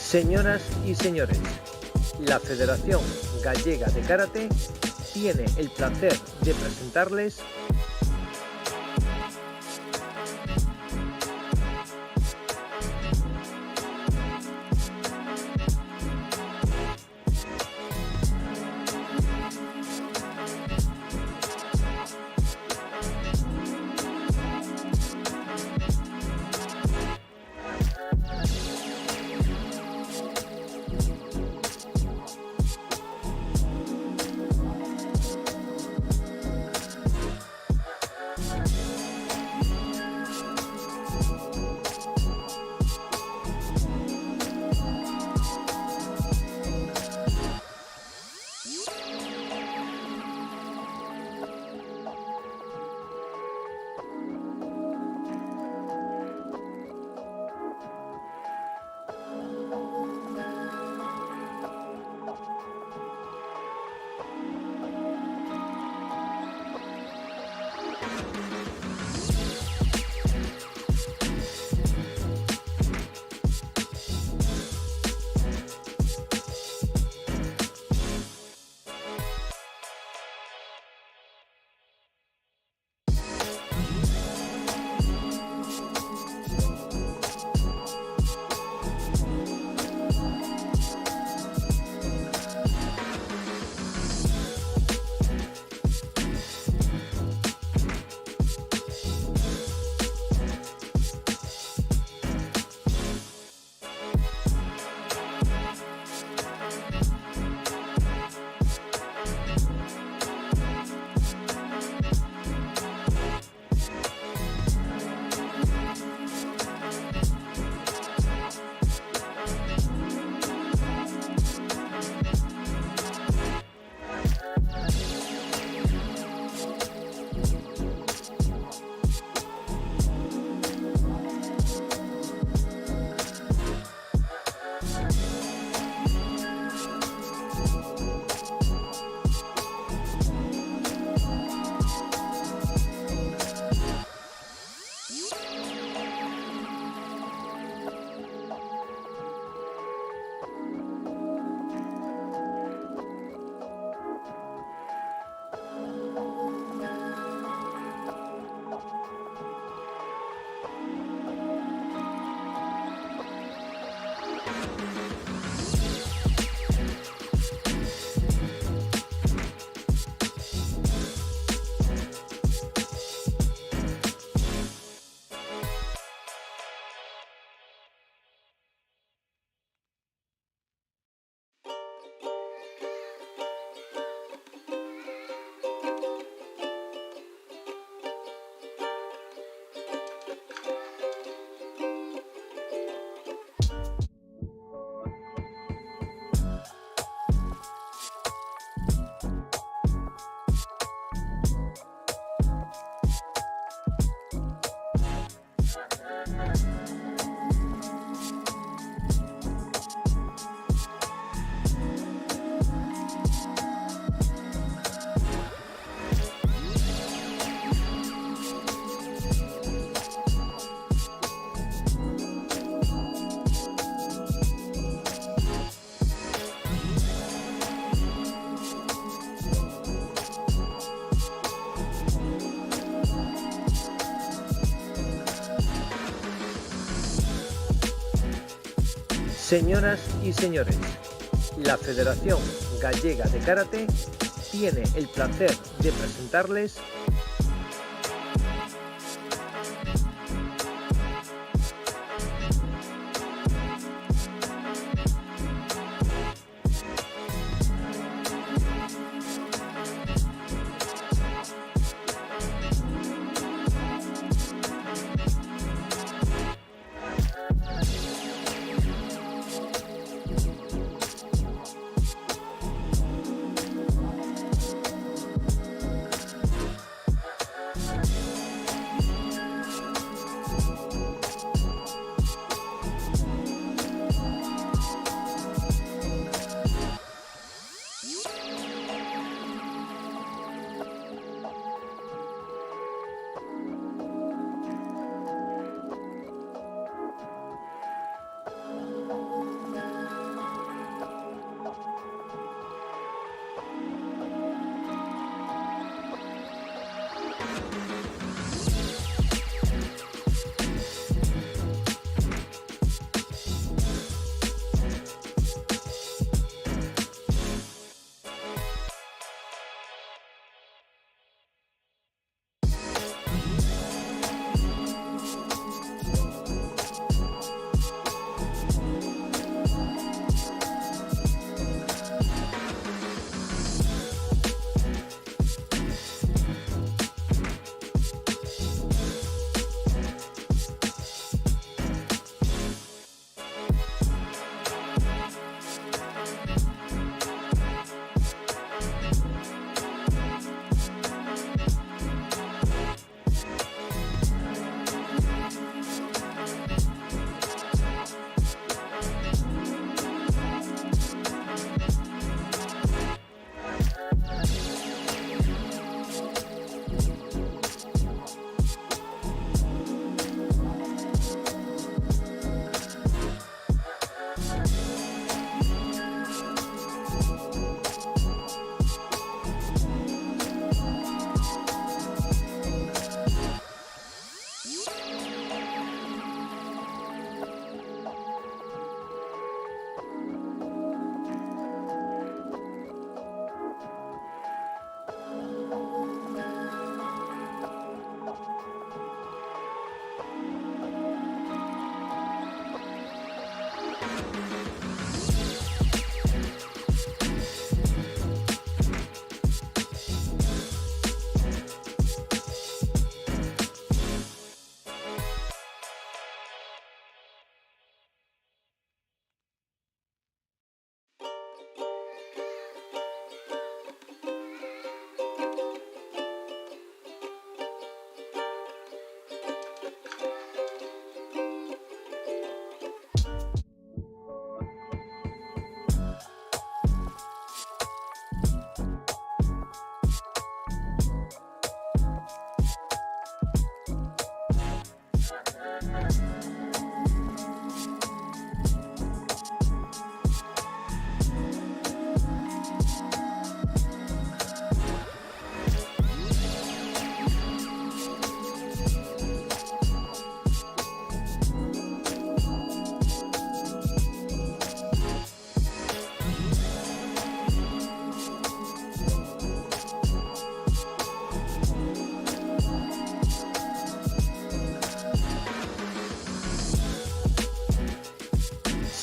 Señoras y señores, la Federación Gallega de Karate tiene el placer de presentarles Señoras y señores, la Federación Gallega de Karate tiene el placer de presentarles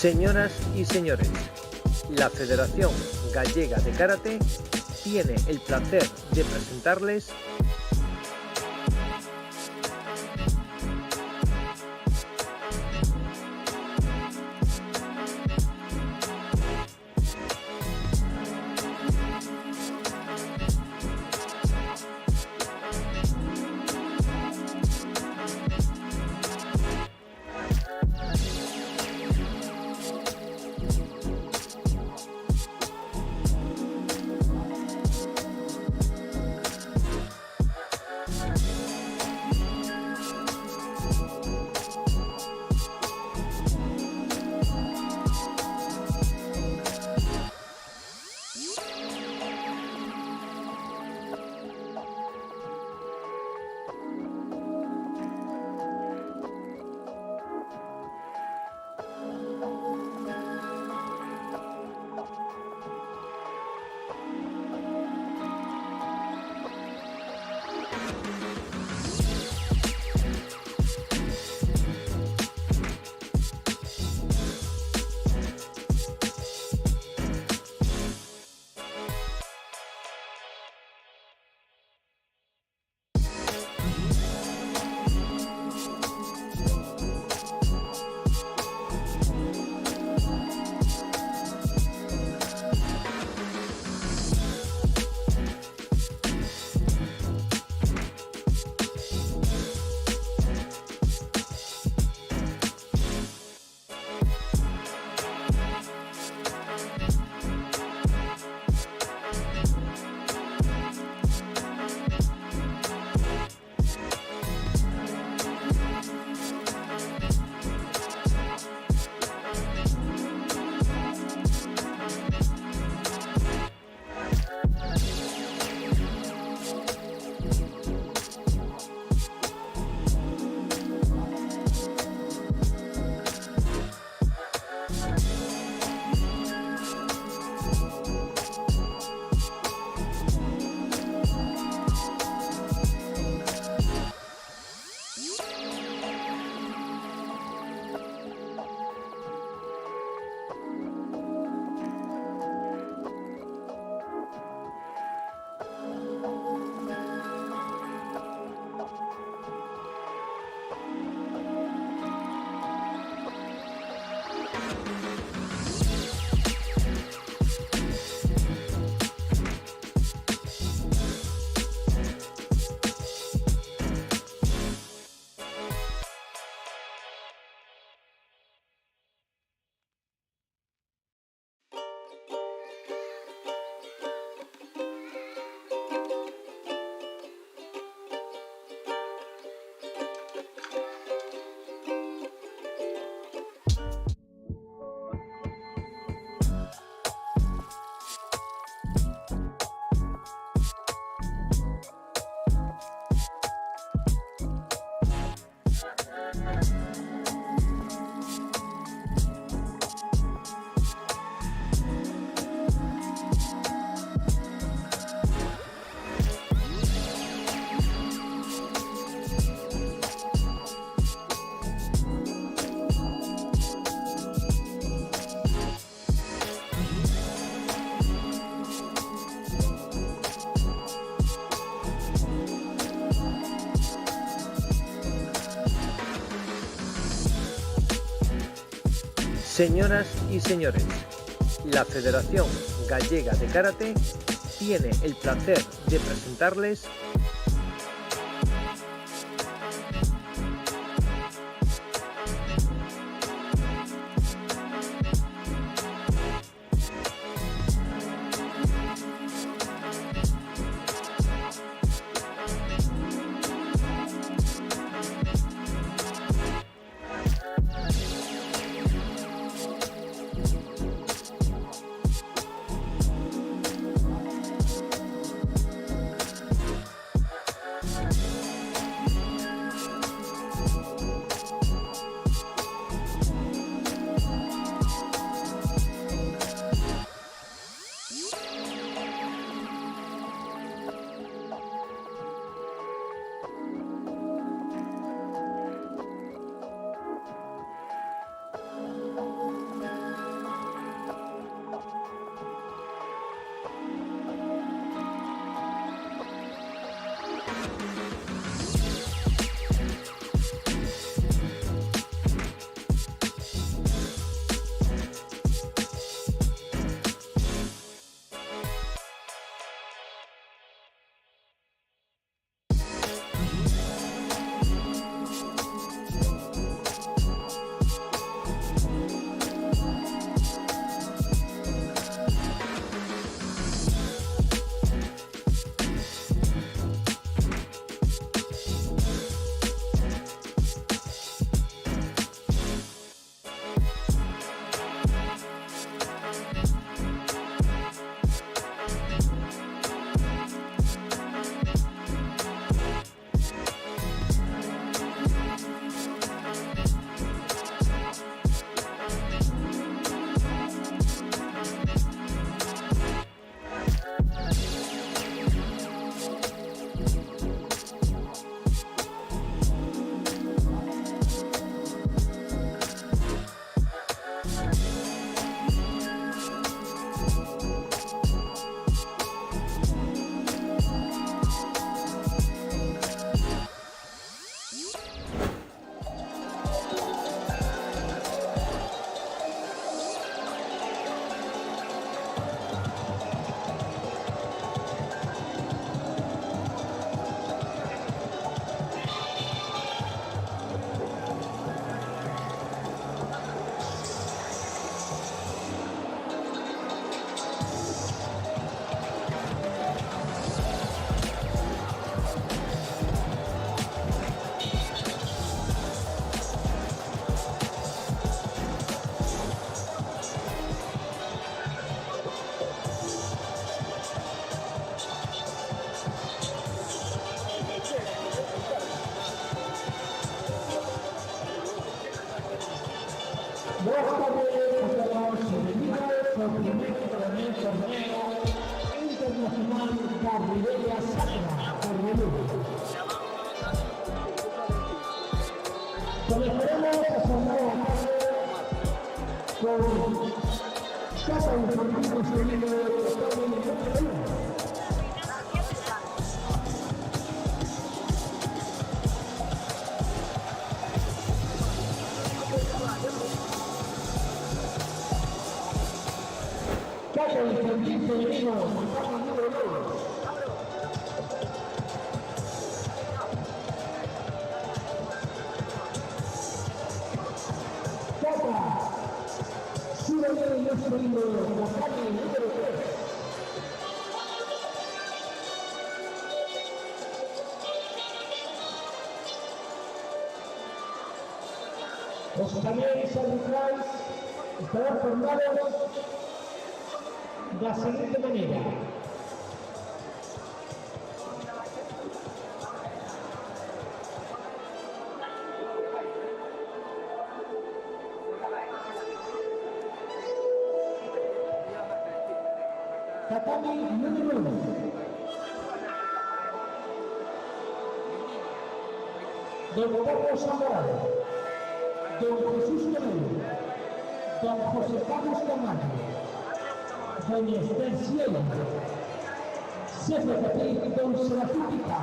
Señoras y señores, la Federación Gallega de Karate tiene el placer de presentarles Señoras y señores, la Federación Gallega de Karate tiene el placer de presentarles Los caballeros elegidos por primer torneo internacional Carrilera Sacra Carrilera. Comenzaremos a formar con Casa Informativo Civil de Casa Infantil Femenino, número 2. Casa Ciudadano Masculino, la calle número 3. Los paneles arbitrales estarán formados de la siguiente manera. Tatami número 1. Don Carlos Zamorano, Don Jesús Toledo, Don José Carlos Camacho, Doña Esther Cielo, Jefe de Don Serafín Pica.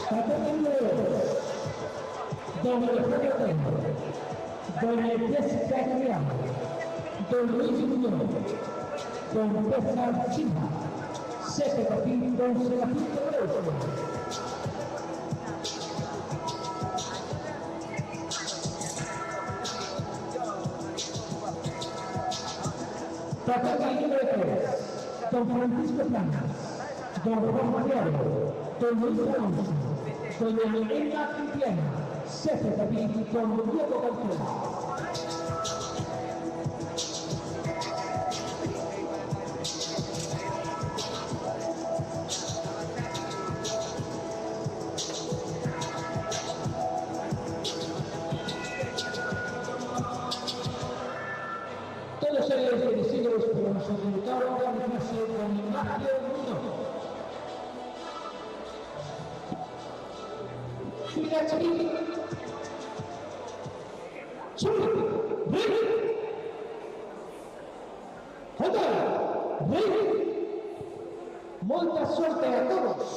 Tatami número 2. Don Alejandro Tempo, Doña Jessica Criano, Don Luis Muñoz, Don César Chima, Jefe de Don Serafín Toledo. Tatami número 3, Don Francisco Planas, Don Juan Mariano, Don Luis Alonso, Doña Elena Quintiana, Jefe de Don Diego Cantera. Todos ellos dirigidos por los secretarios de la clase con Ignacio Muñoz. Mira, Chiri. Chiri. Rey. Jota. Rey. Mucha suerte a todos.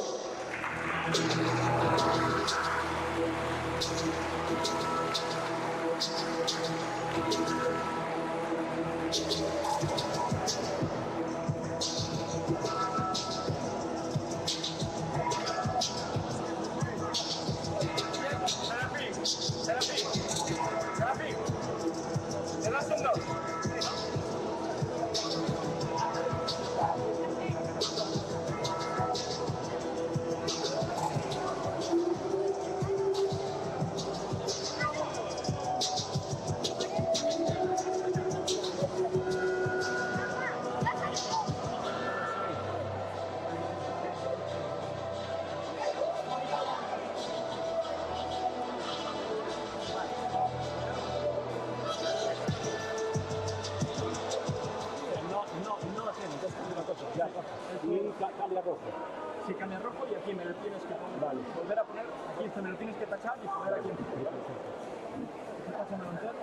Cambia rojo. Si cambia rojo y aquí me lo tienes que poner. Vale. Volver a poner, aquí esto me lo tienes que tachar y poner aquí. Pásamelo entero.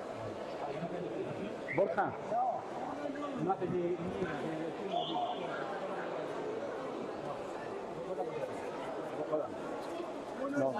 Borja. No hace ni no.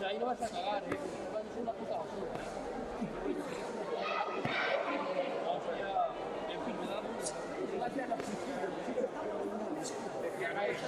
sea, ahí no vas a cagar, va a ser una puta basura. Vamos allá, enfermedad. Gracias a la piscina. Que hagáis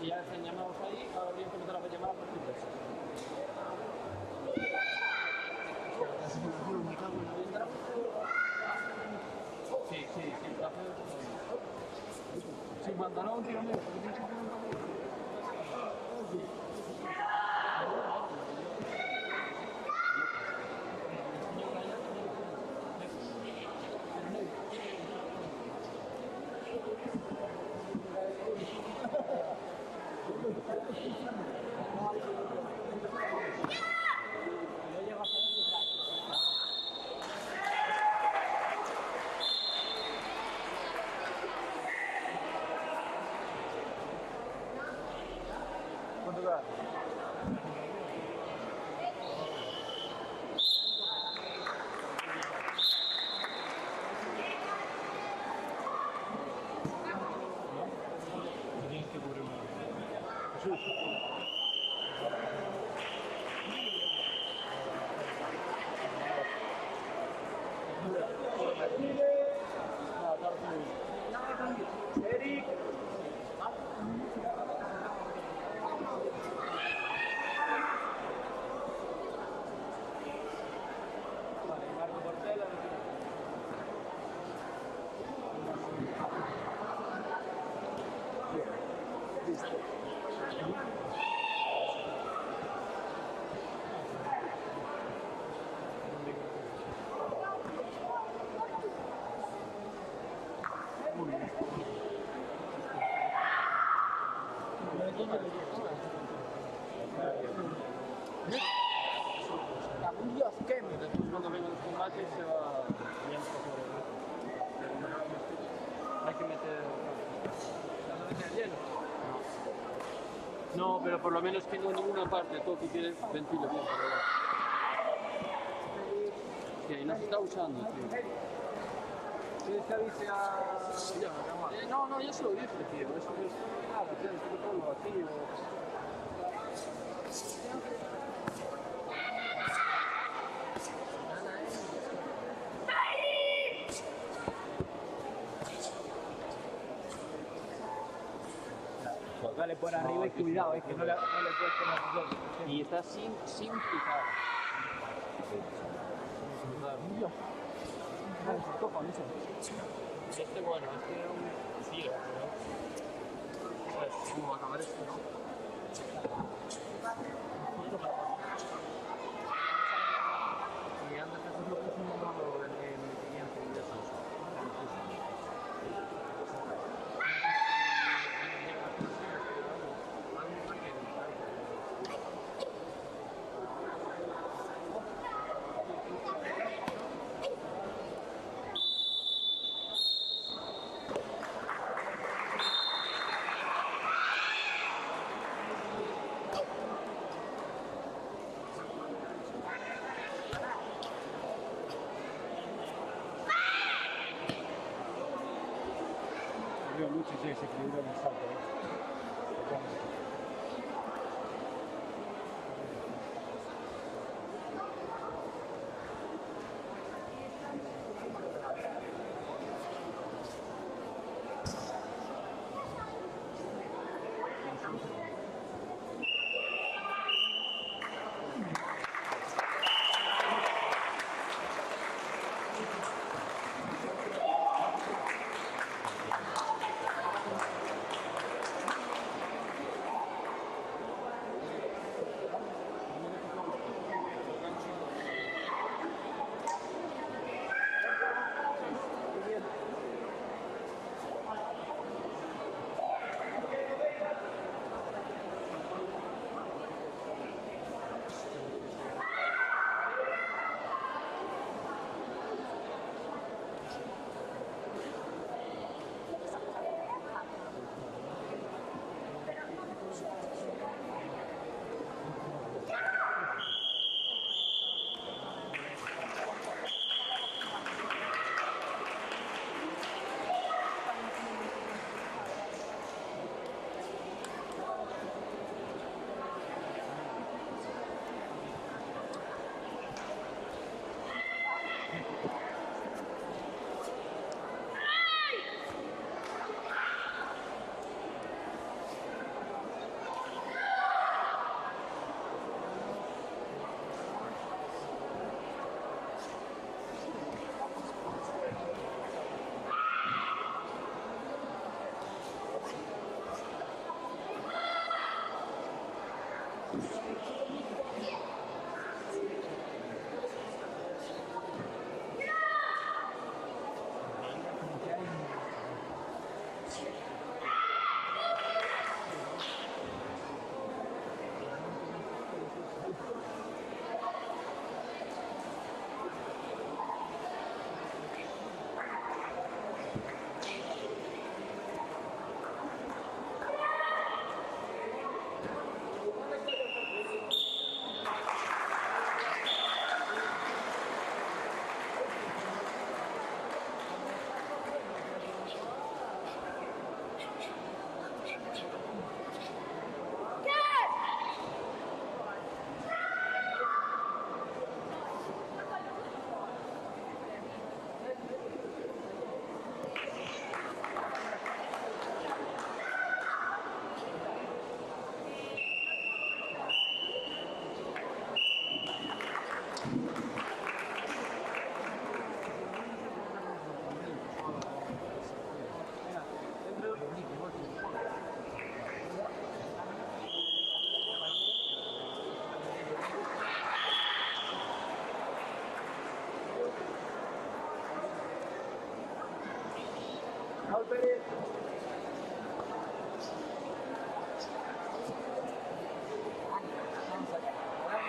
ya se han llamado ahí, ahora voy a empezar a llamar a partir de eso. Sí, sin pantalón, tío. Un día queme, después cuando vengan los combates se va bien por hay que meter hielo. No, pero por lo menos que no en ninguna parte, todo que quede ventilo bien. Que no se está usando, tío. ¿Quieres que avise a...? No, ya se lo dije, tío. Eso es nada, tienes que ponerlo aquí o... Dale por arriba y cuidado, es que no le puedes poner nosotros. Y está sin picar. Este bueno, este era un tiro, ¿no? ¿Sabes cómo va a acabar esto, no? Y antes eso es lo que hicimos en el siguiente y eso. Luchi se equilibra en el salto.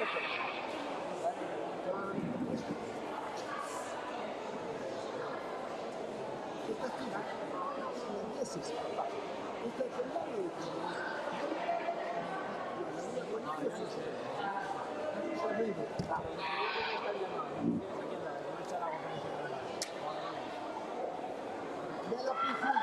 Della piscina,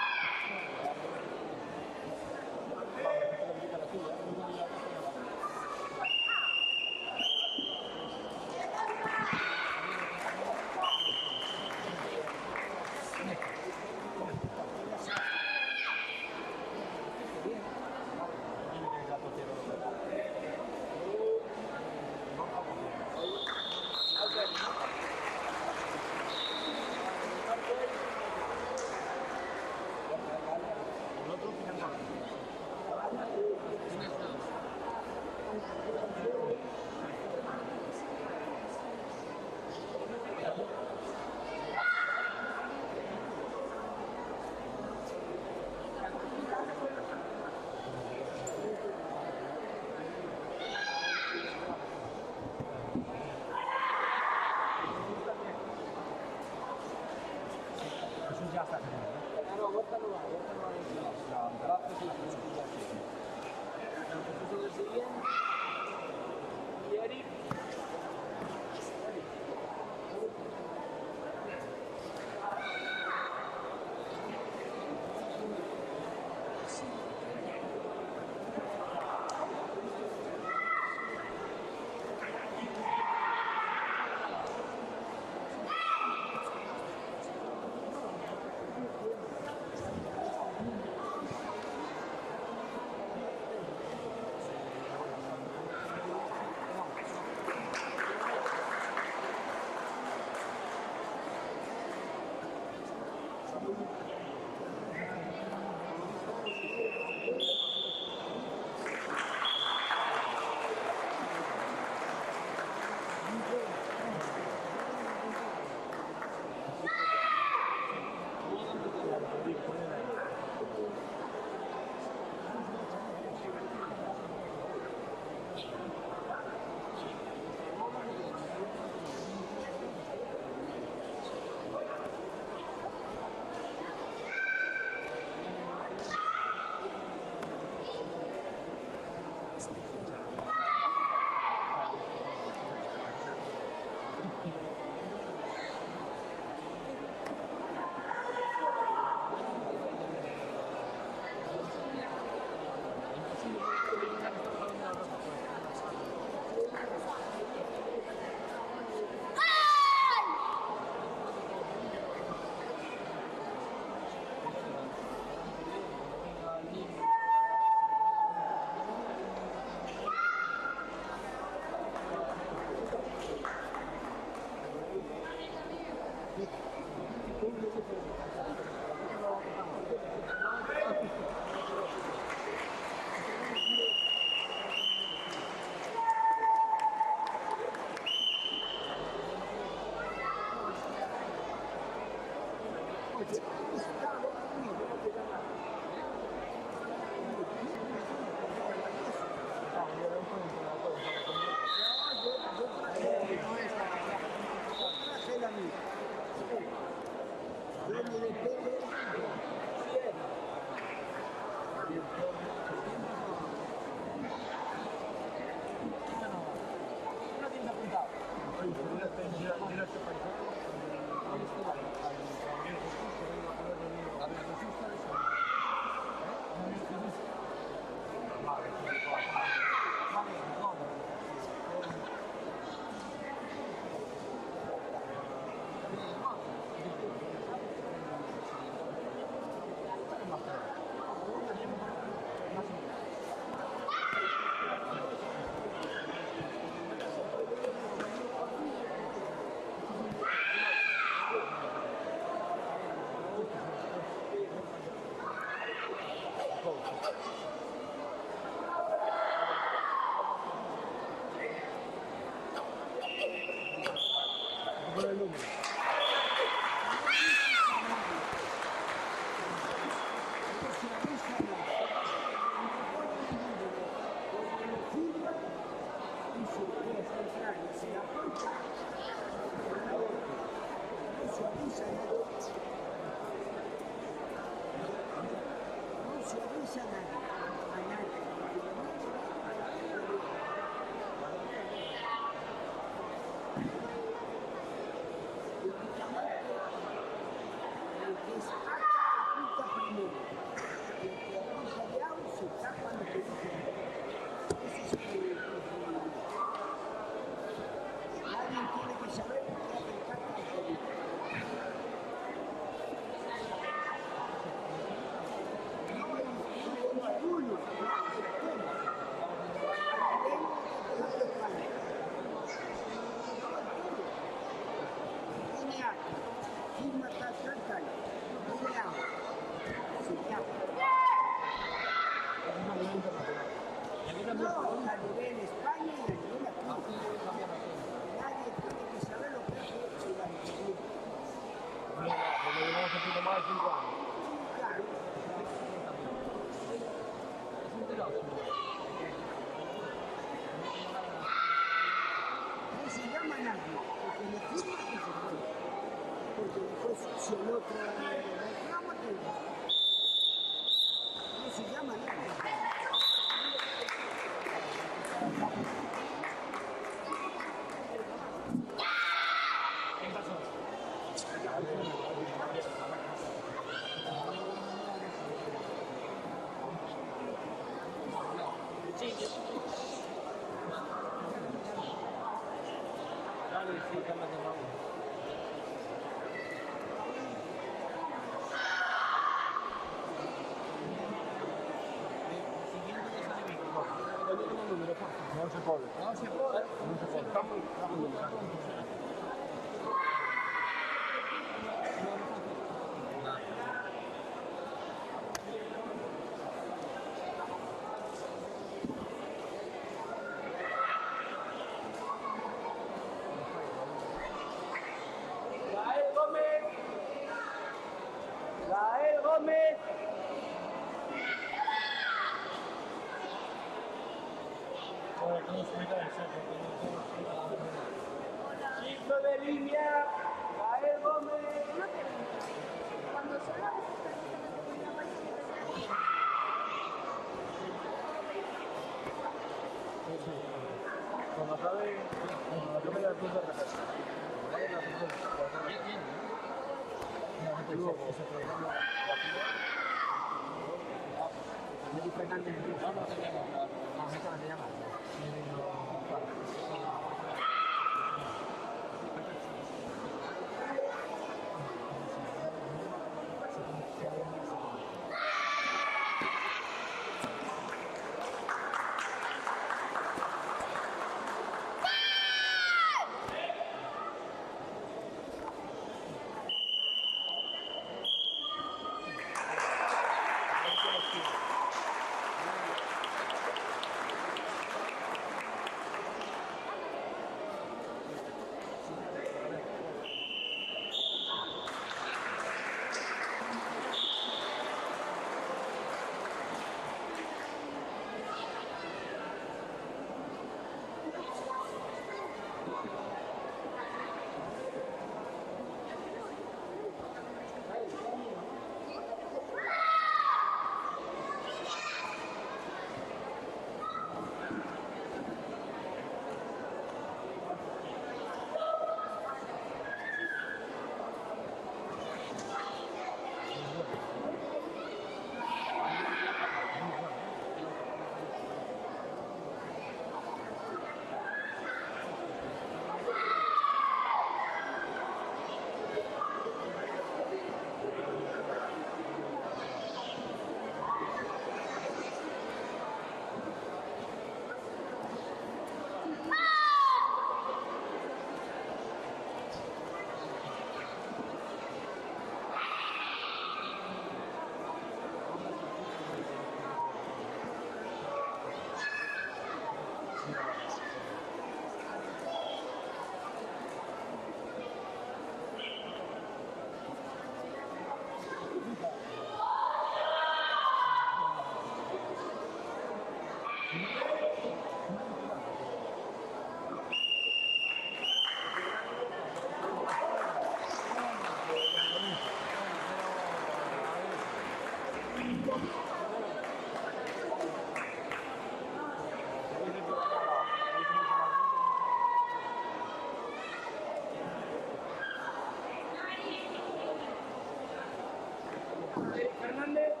Fernández.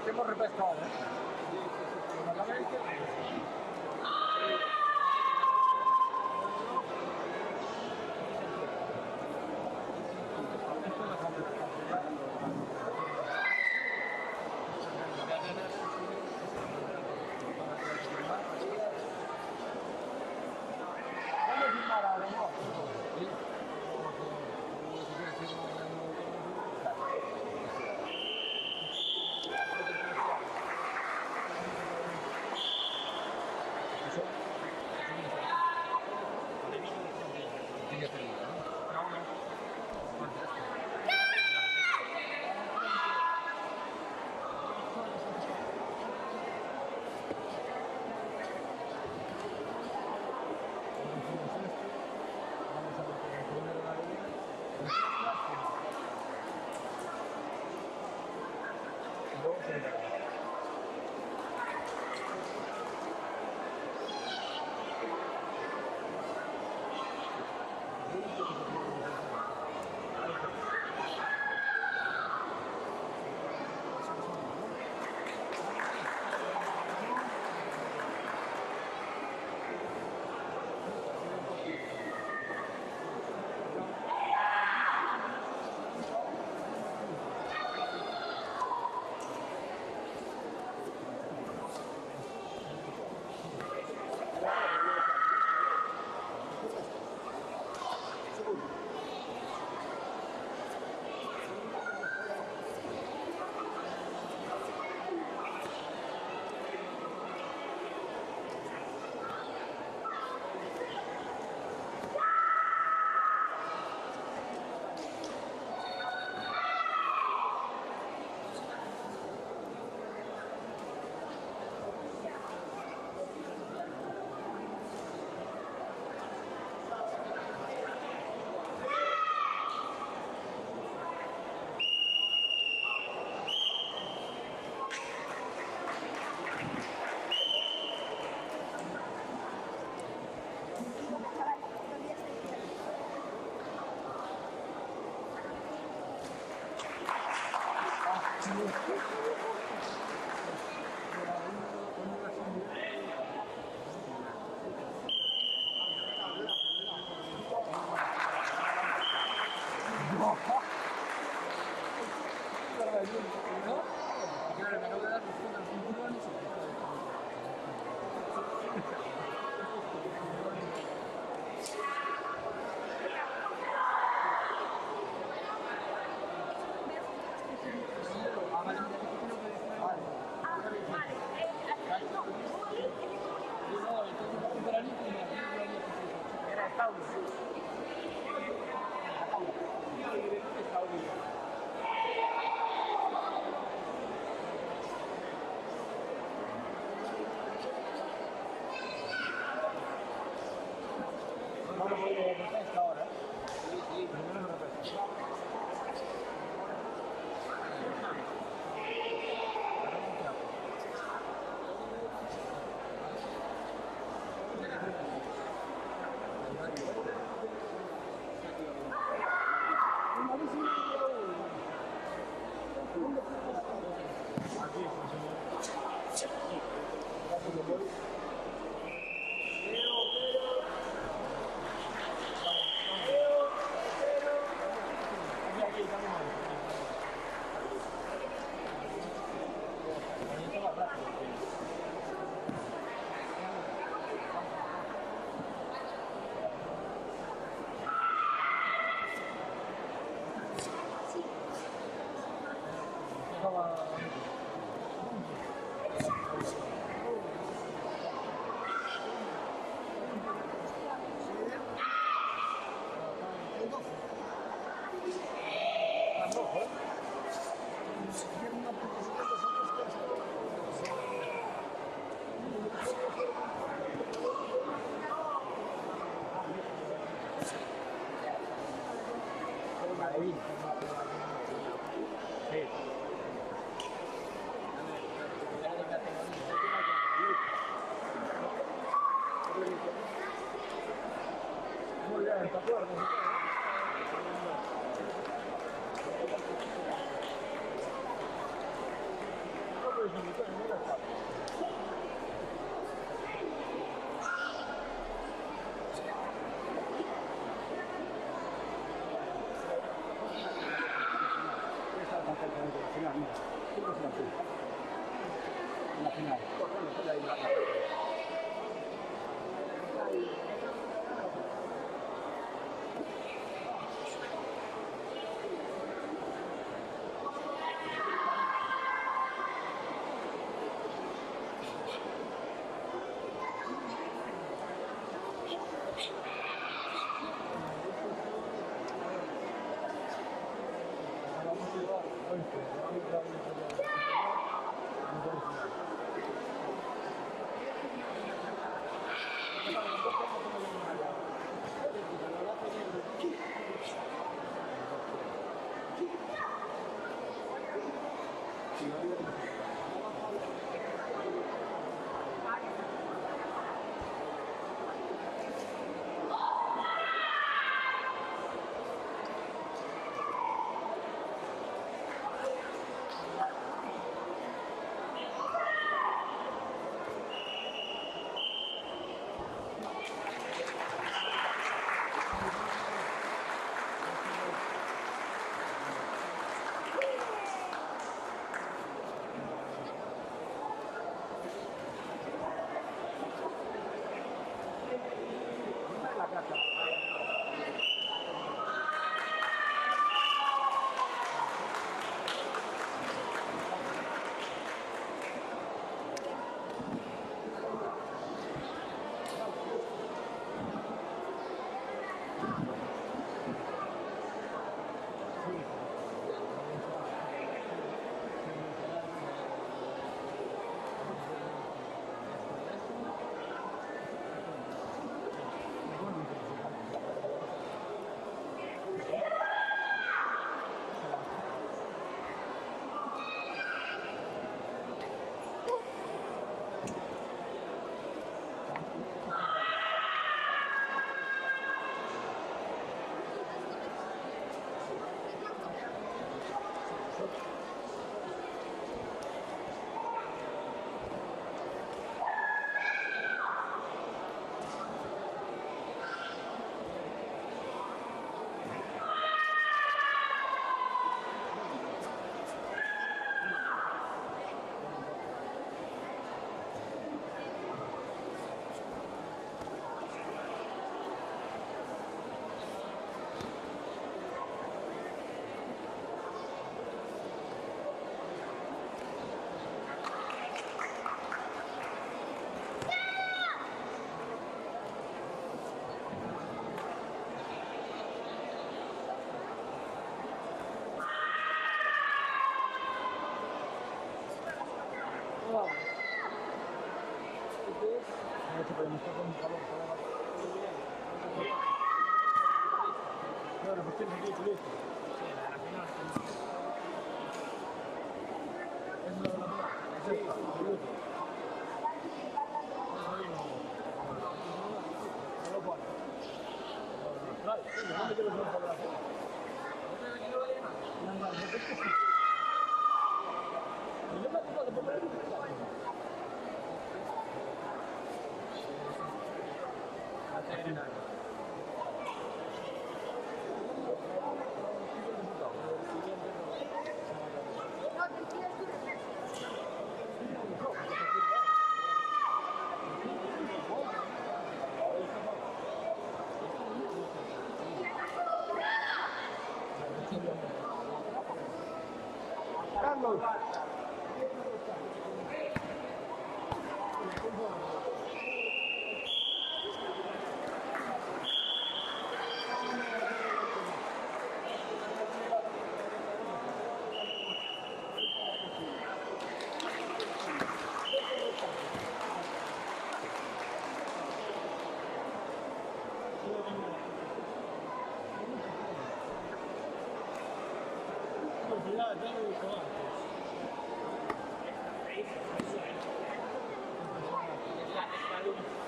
Hemos repescado, ¿eh?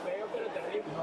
Feo pero terrible.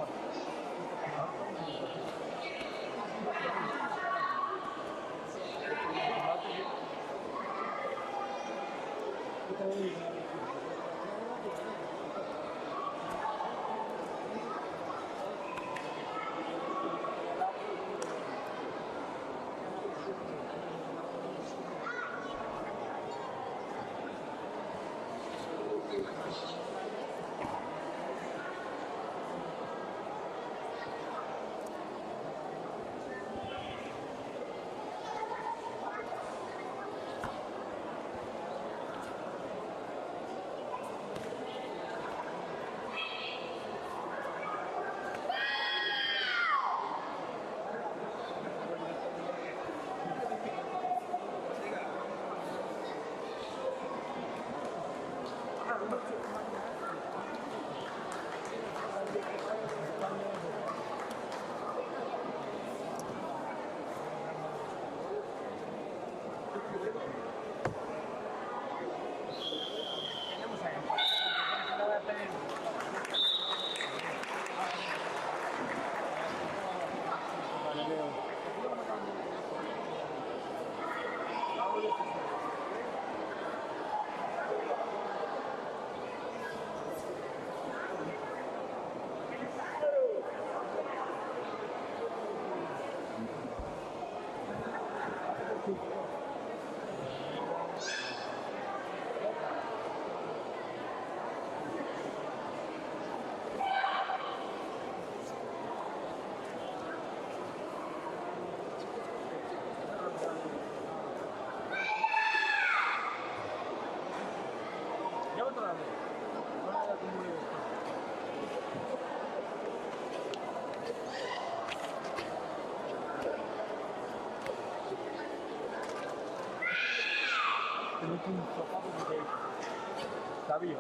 Sabio.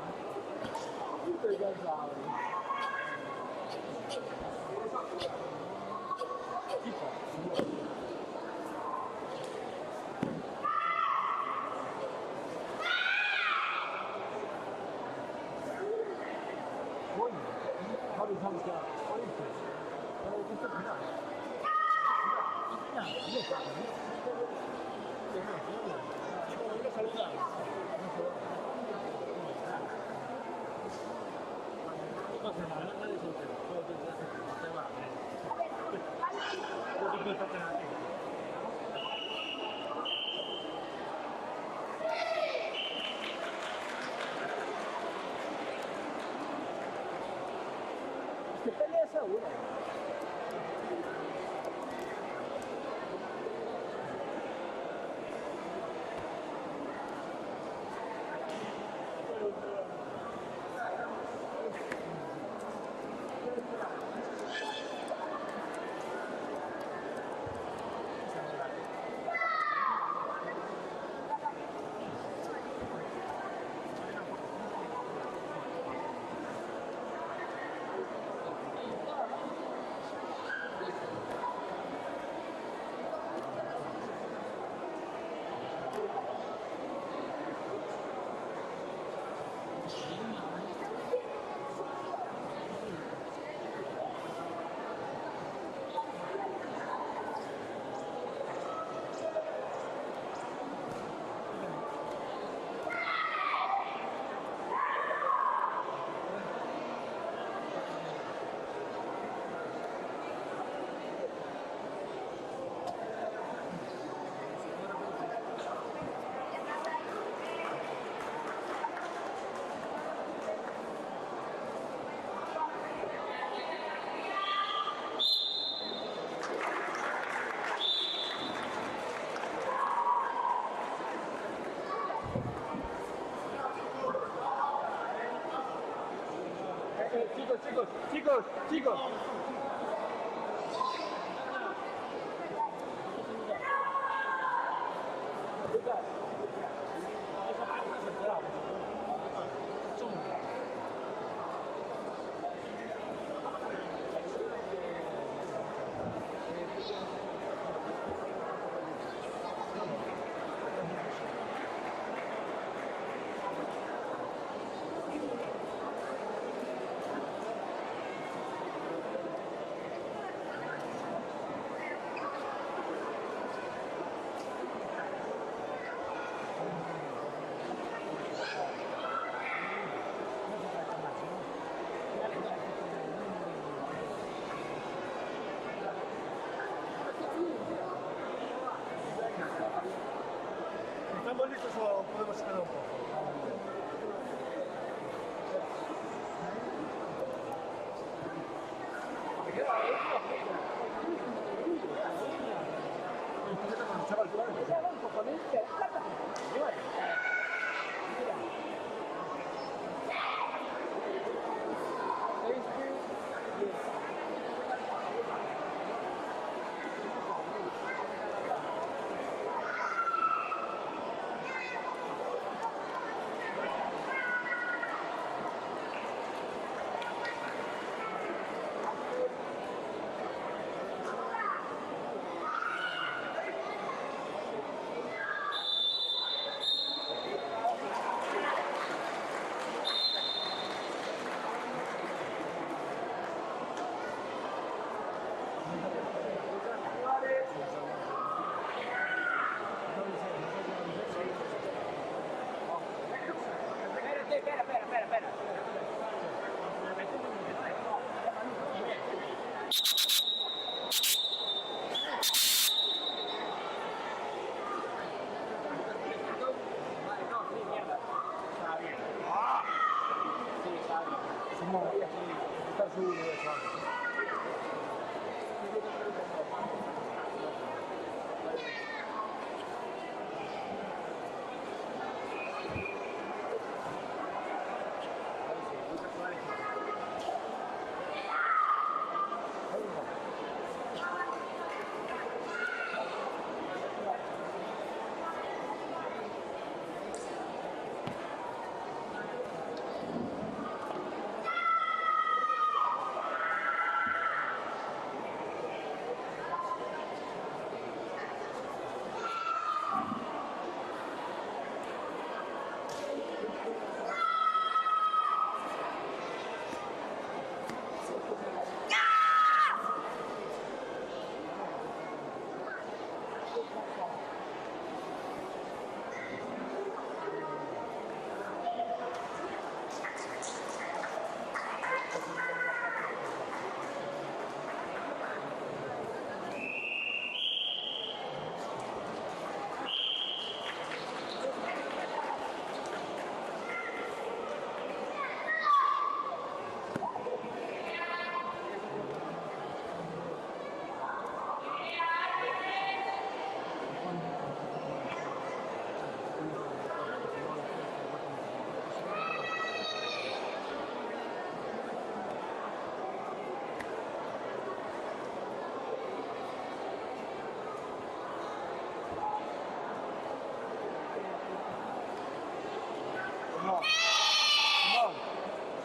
Estoy cansado. ¿Qué pelea esa una? Chicos. ¿Estamos listos o podemos esperar un poco? Espera.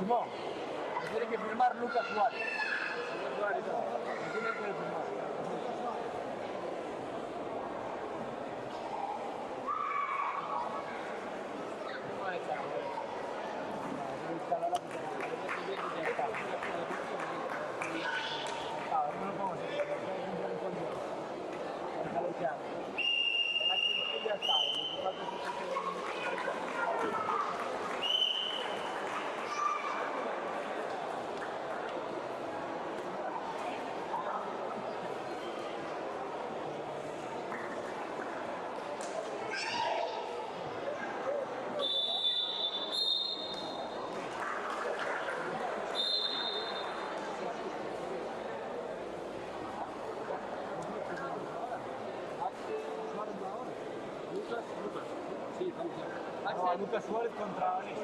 Simón, me tiene que firmar Lucas Suárez. Me tiene que firmar. Lucas Suárez contra Alex.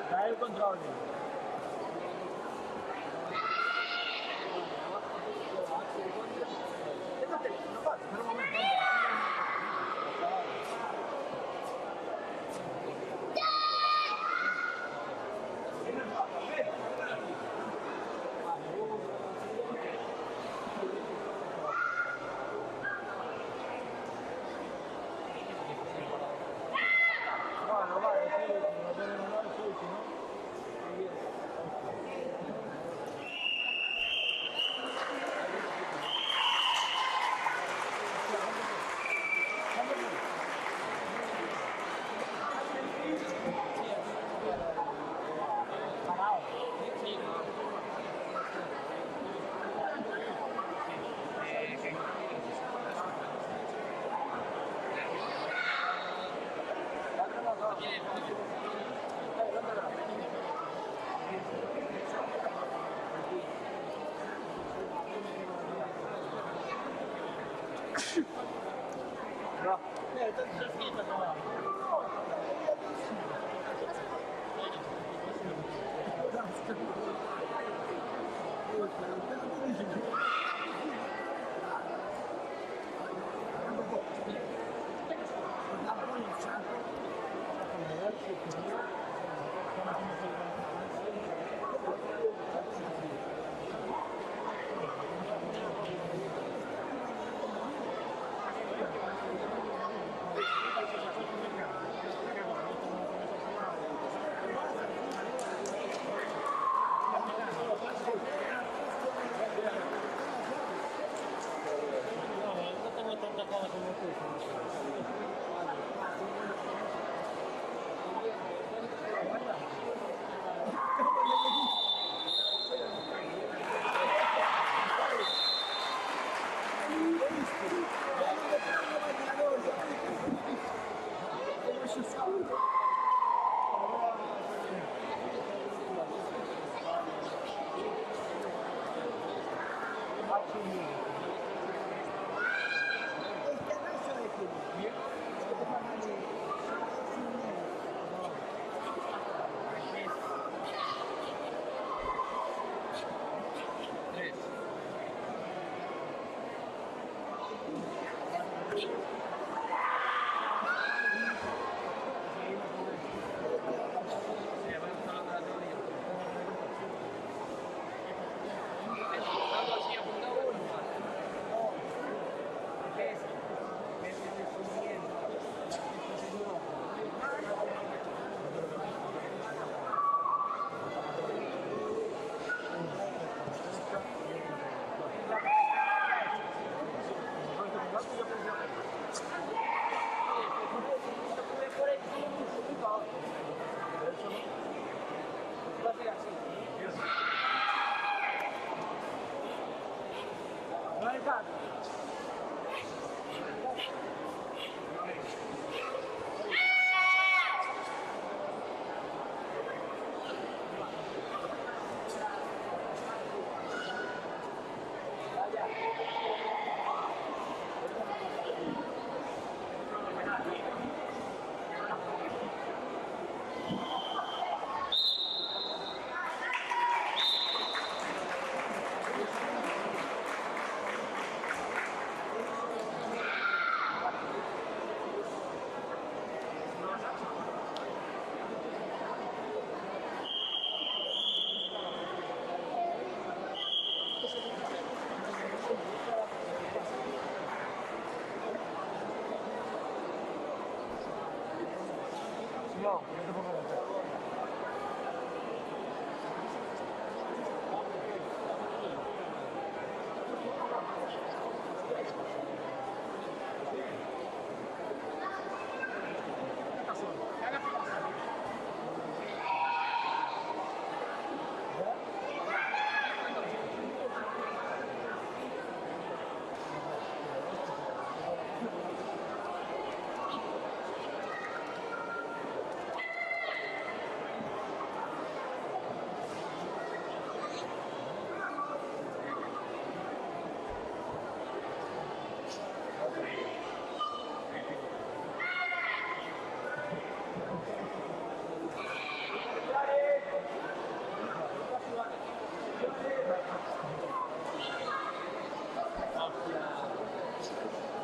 Dai il controllo. Lo faccio per un momento. No, vai, non deve non andare tutti, no?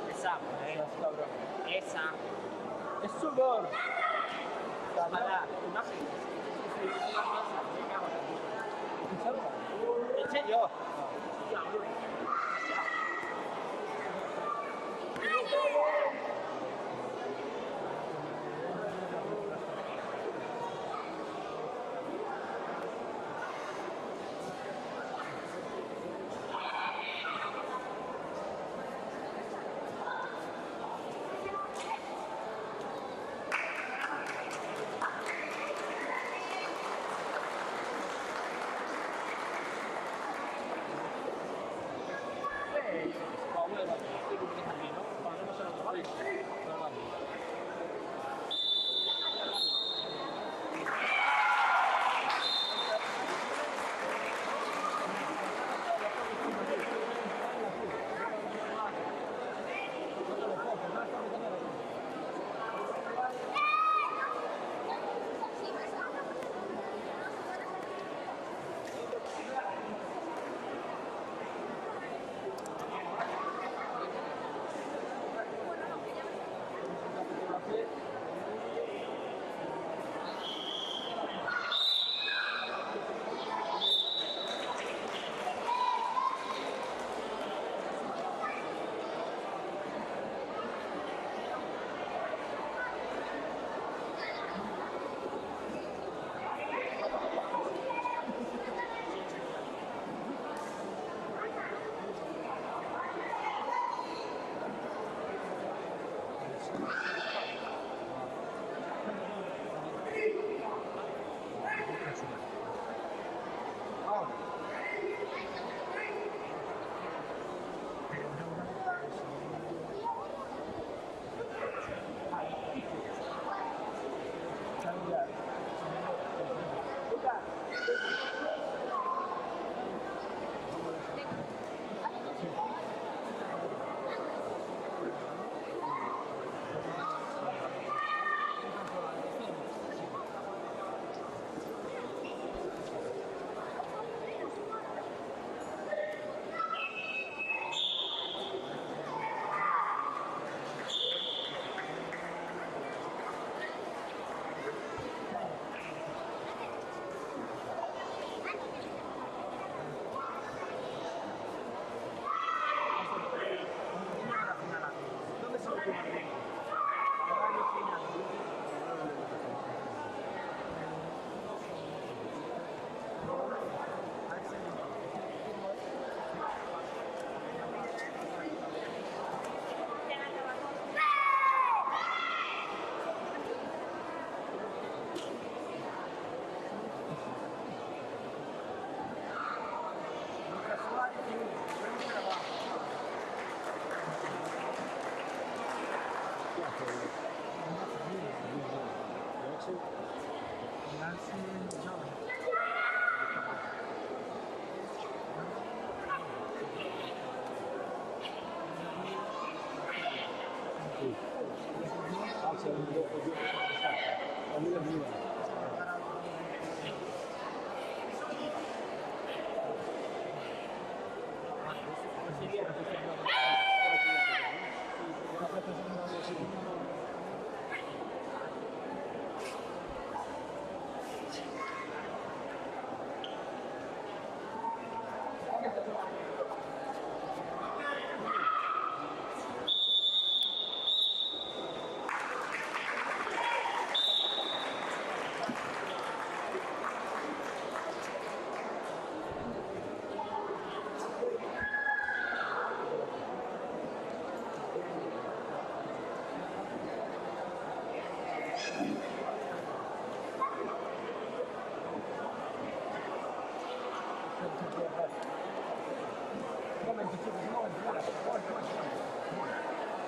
Esa, esa. Es sudor. Ojalá, imagen. Eché yo.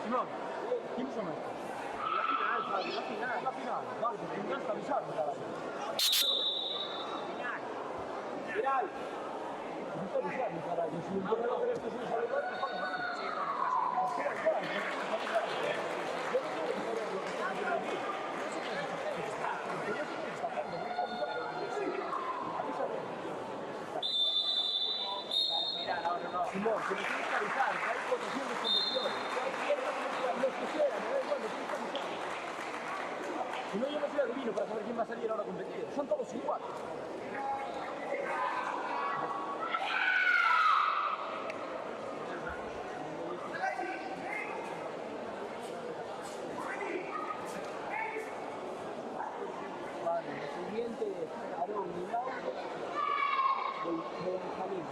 Simón, ¿quiénes son estos? La final, vale, pues tendrás que avisarme, caray. Final. Tienes que avisarme, caray. Si no puedo hacer esto sin saludar, pues vamos a ver. Simón, que me tienes que avisar, que hay 400 competidores, que hay los que quieran, me da igual, me tienes que avisar. Si no, yo no soy adivino para saber quién va a salir ahora a competir. Son todos iguales. Vale, el siguiente es Aarón y Mauro de Benjamín.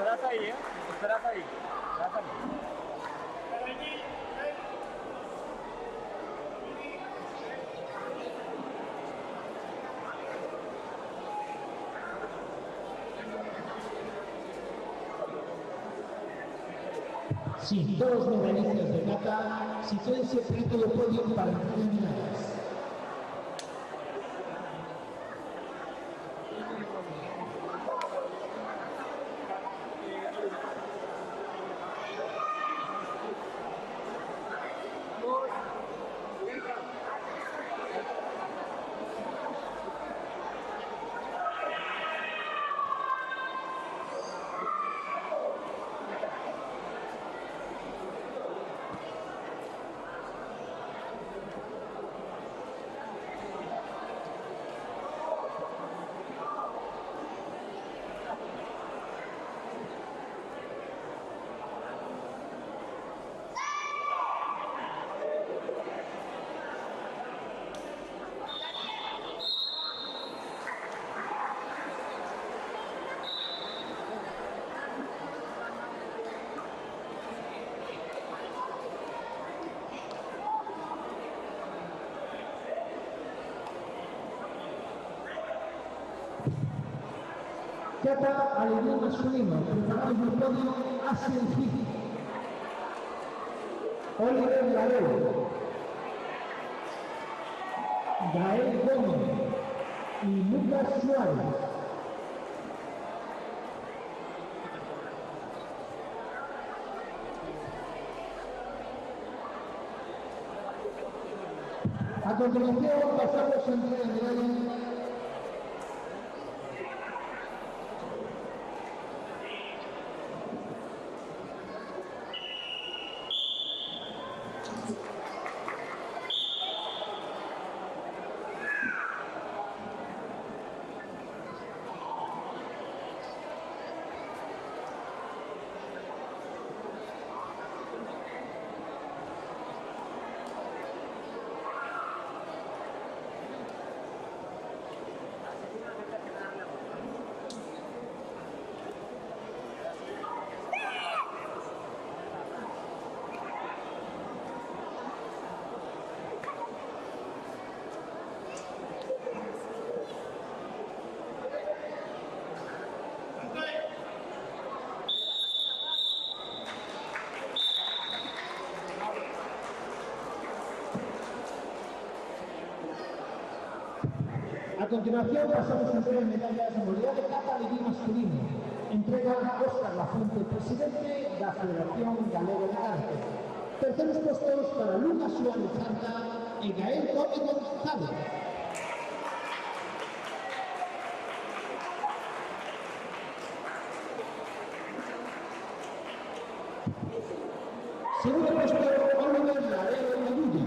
Esperad ahí, esperad ahí. Esperad ahí. Sí, todos los medallistas de kata, si pueden ser frente de podio para las eliminadas. Kata al nivel masculino, preparamos el podio hacia el fin. Oliver Garelo, Gael Gómez y Lucas Suárez. A continuación pasamos a entrega de medallas. continuación pasamos a entrega de medallas de modalidad de cata de vino masculino. Entrega Óscar Lafuente, presidente de la Federación Galega de Karate. Terceros puestos para Lucas Suárez Santa y Gael Gómez González. Segundo puesto, Oliver Ladero Madulla.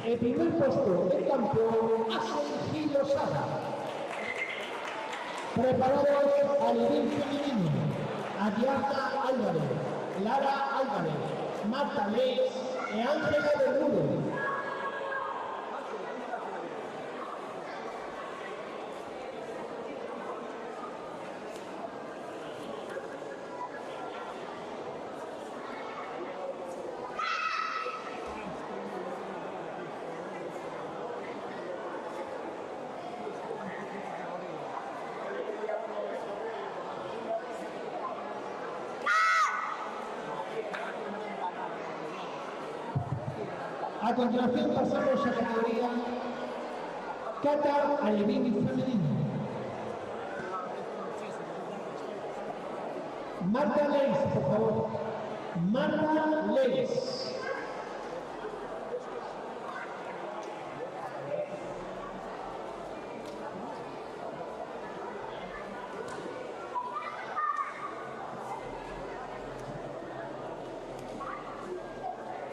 El primer puesto del campeón, Asencio Sara. Preparados al nivel femenino, Ariadna Álvarez, Lara Álvarez, Marta Leis y Ángela Bermúdez. A continuación pasamos a la categoría Cata Alevín femenino. Marta Leis, por favor. Marta Leis.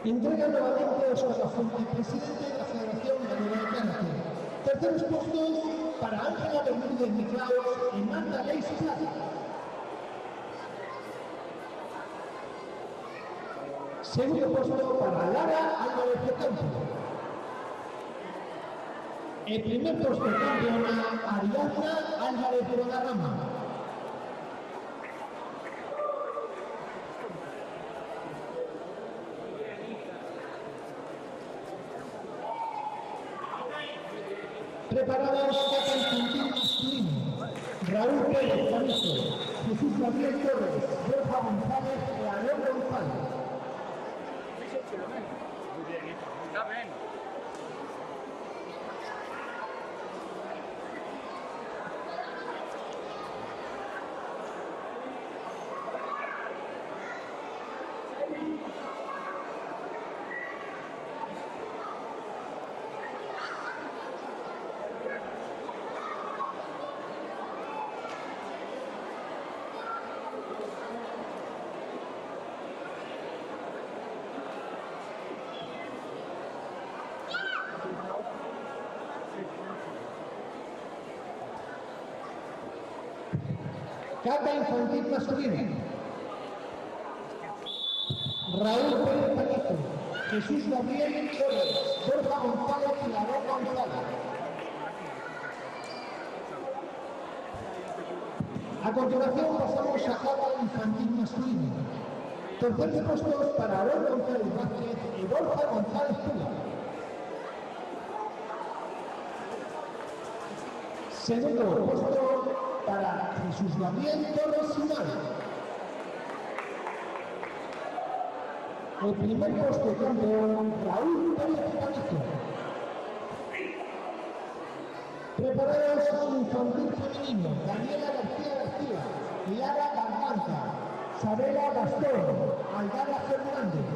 Entrega nuevamente a Óscar Lafuente, presidente de la Federación Galega de Karate. Terceros puestos para Ángela Bermúdez Niclaos y Marta Leis Plata. Segundo puesto para Lara Álvarez de Campo. El primer puesto campeona Ariadna Álvarez de Guadarrama. Preparados cata infantil masculino, Raúl Pérez Canizo, Jesús Gabriel Torres, Borja González y Aaron González. Está bien. Cata infantil masculina. Raúl Pérez Canizo, Jesús Gabriel Torres, Borja González y Aaron González. A continuación pasamos a cata infantil masculina. Terceros puestos para Aaron González Vázquez y Borja González Pula. Segundo puesto para Jesús Gabriel Torres Simán. El primer puesto campeón Raúl Pérez Canizo. Preparados infantil femenino, Daniela García, Lara Garganta, Sabela Gastón, Aldara Fernández.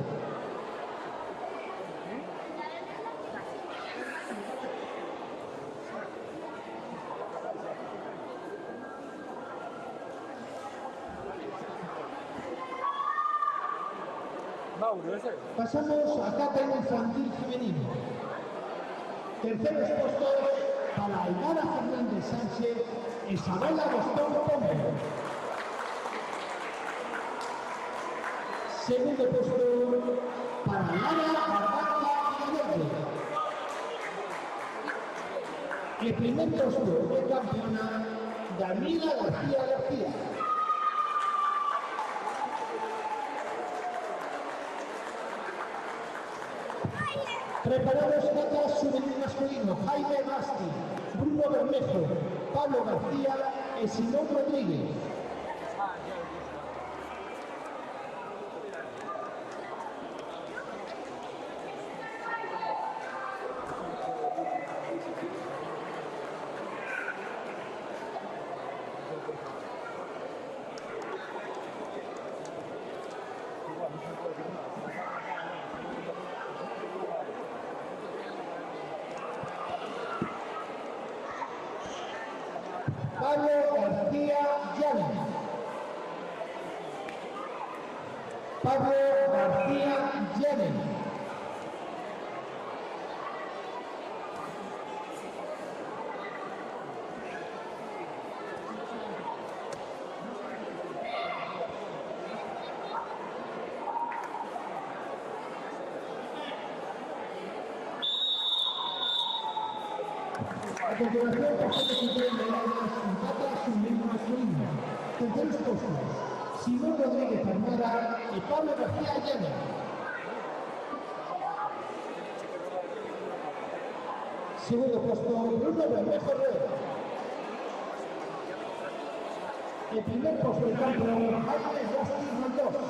Pasamos a cata infantil femenino. Terceros puestos para Aldara Fernández Sánchez e Isabela Gastón Pombo. Segundo puesto para Lara Garganta Villaverde. El primer puesto de campeona Daniela García. Preparados cata juvenil masculino, Jaime Basti, Bruno Bermejo, Pablo García y Simón Rodríguez. Pablo García Llanes. A continuación, pasamos a ver medallas en plata sublime masculina. Terceros puestos, Simón Rodríguez Armada y Pablo García Llanes. Segundo puesto, Bruno Bermejo Rueda. El primer puesto del campeón, Jaime Justin Mendoza.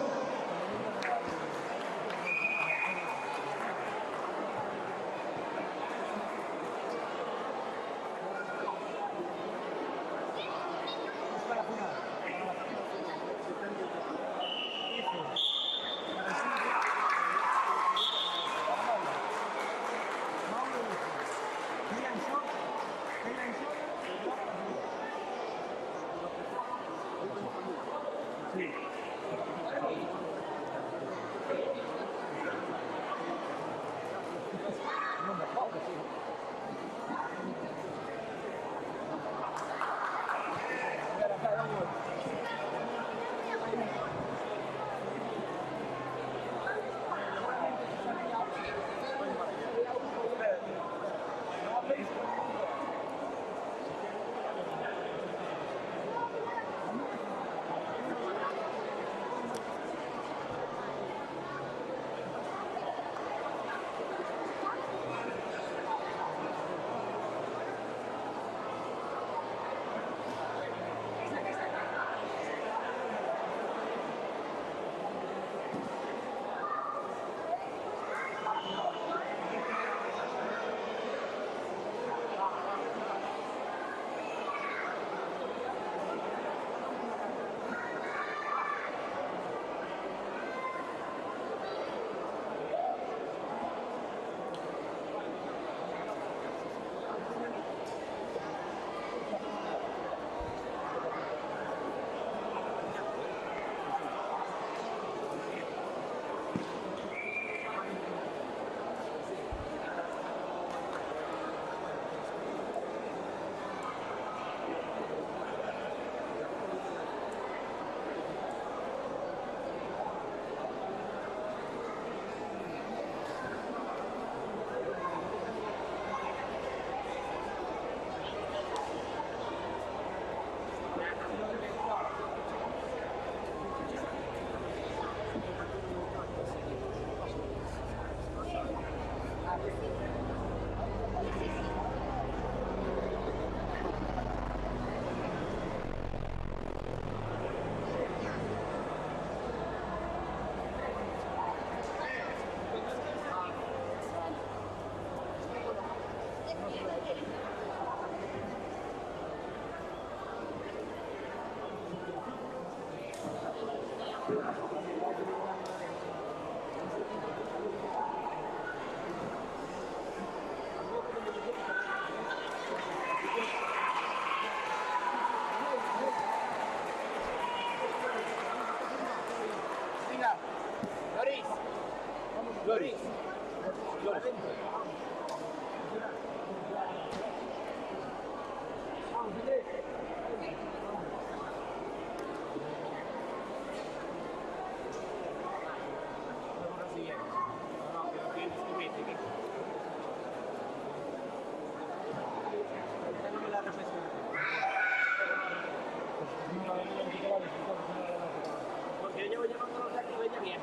Porque yo llevo llevando los aquí de ella bien.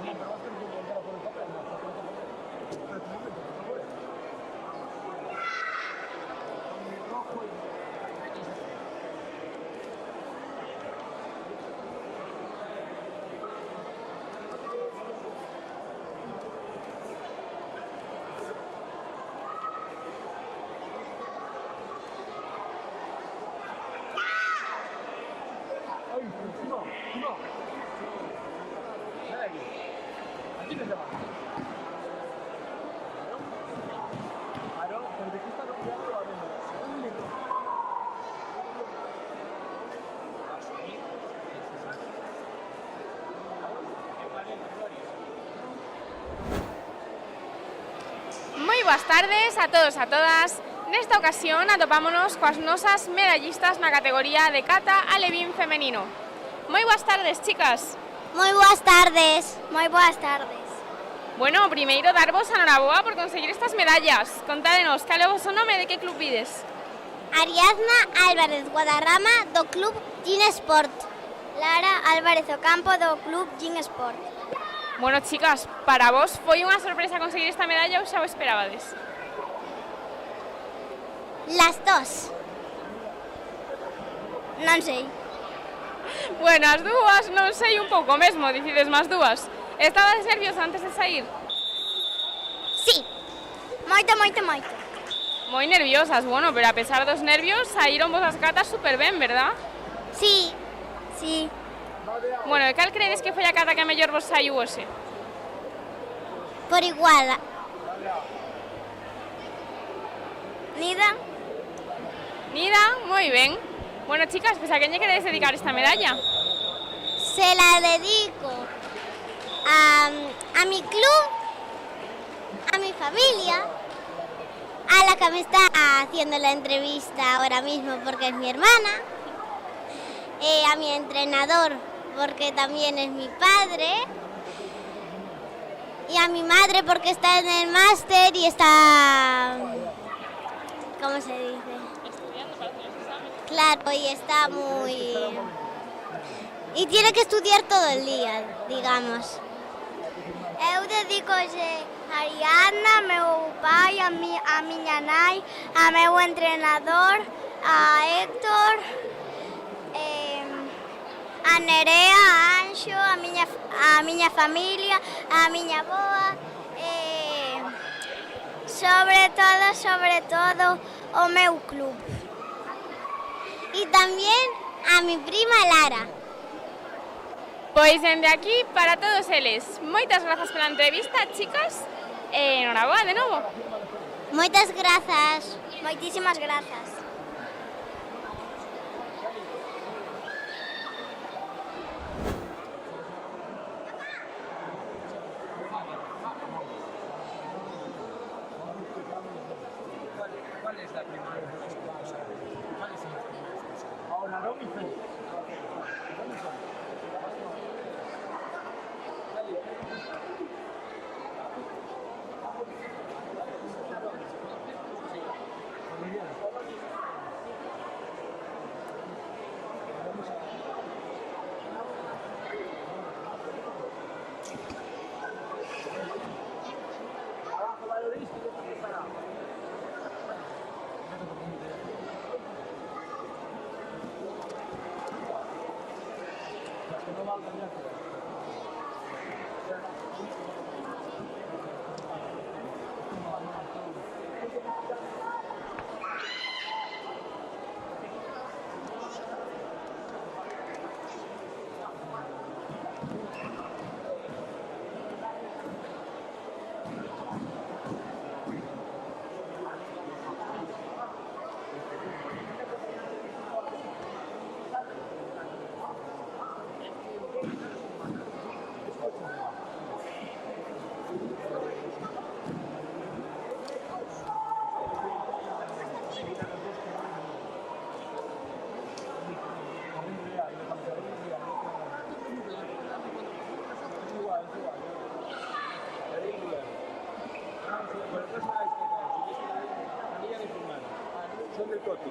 Bien, pero vas a tener que intentar por el papel, no, rojo y no. Aquí te llaman. Claro, pero de qué está lo cuidado lo haremos. boas tardes a todos e a todas. Nesta ocasión atopámonos coas nosas medallistas na categoría de cata alevín femenino. Moi boas tardes, chicas. Moi boas tardes. Moi boas tardes. Bueno, primeiro darvos a noraboa por conseguir estas medallas. Contádenos, cal é o vosso nome e de que club vides? Ariadna Álvarez Guadarrama do Club Gin Sport. Lara Álvarez Ocampo do Club Gin Sport. Bueno, chicas, para vos foi unha sorpresa conseguir esta medalla ou xa o esperabades? Las dos. Non sei. Bueno, as dúas non sei un pouco mesmo, dicides máis dúas. Estabades nerviosa antes de sair? Sí. Moito. Moi nerviosas, bueno, pero a pesar dos nervios saíron vos as catas super ben, verdad? Sí. Bueno, e cal credes que foi a cata que mellor vos saiu hoxe? Por igual. Nida. Nida, moi ben. Bueno, chicas, pues a quen lle queredes dedicar esta medalla? Se la dedico a mi club, a mi familia, a la que me está haciendo la entrevista ahora mismo porque es mi hermana, a mi entrenador porque también es mi padre, y a mi madre porque está en el máster y está, ¿cómo se dice? Estudiando para hacer los exámenes. Claro, y está muy... Y tiene que estudiar todo el día, digamos. Eu dedicolle a Ariadna, a meu pai, a miña nai, a meu entrenador, a Héctor, a Nerea, a Anxo, a miña familia, a miña avoa, sobre todo, o meu club. Y también a mi prima Lara. Pois dende aquí, para todos eles, moitas grazas pela entrevista, chicas, e enhoraboa de novo. Moitas grazas, moitísimas grazas. ¿Cuál es la primera? ¿Cuál es la primera? Ahora no, mi fe. Abajo valorista y para. No va a cambiar. Son del Coti.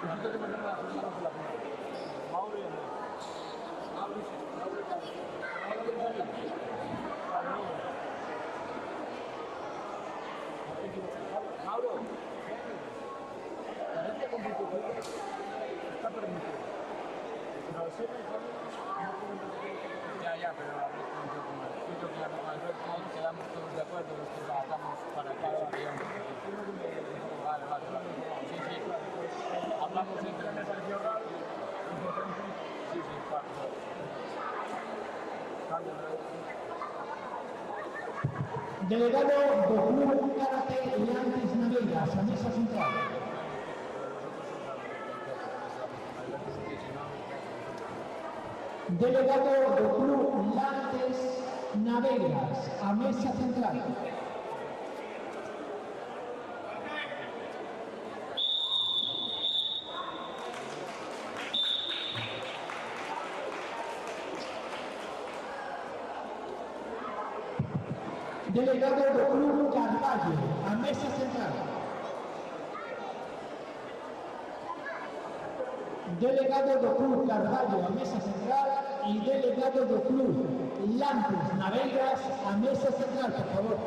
Nosotros hemos ganado la final. Mauro y Andrés. Mauro, la gente con dificultad está permitido. Pero sé que ya, pero siento que con Alberto quedamos todos de acuerdo, los que estamos para cada avión. Vale. Sí. Hablamos entre me pareció raro. Sí, claro. Delegado do Club Karate Leantes Naveiras, a mesa central. Delegado do Club Leantes Naveiras, a mesa central. Delegado do Club Carvalho, a mesa central. Delegado do Club Carvalho, a mesa central. Y delegado do Club Leantes Naveiras, a mesa central, por favor.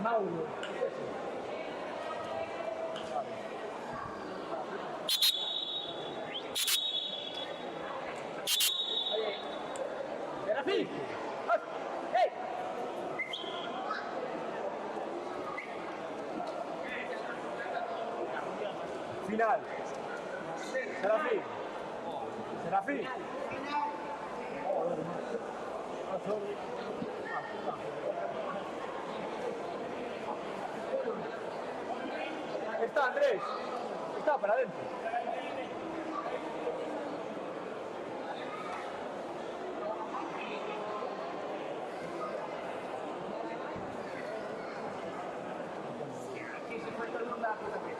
Mauro. ¡Serafín! ¡Hey! Final. Serafín. Serafín. Está Andrés, está para adentro. Aquí se fue todo el mundo a la puta que.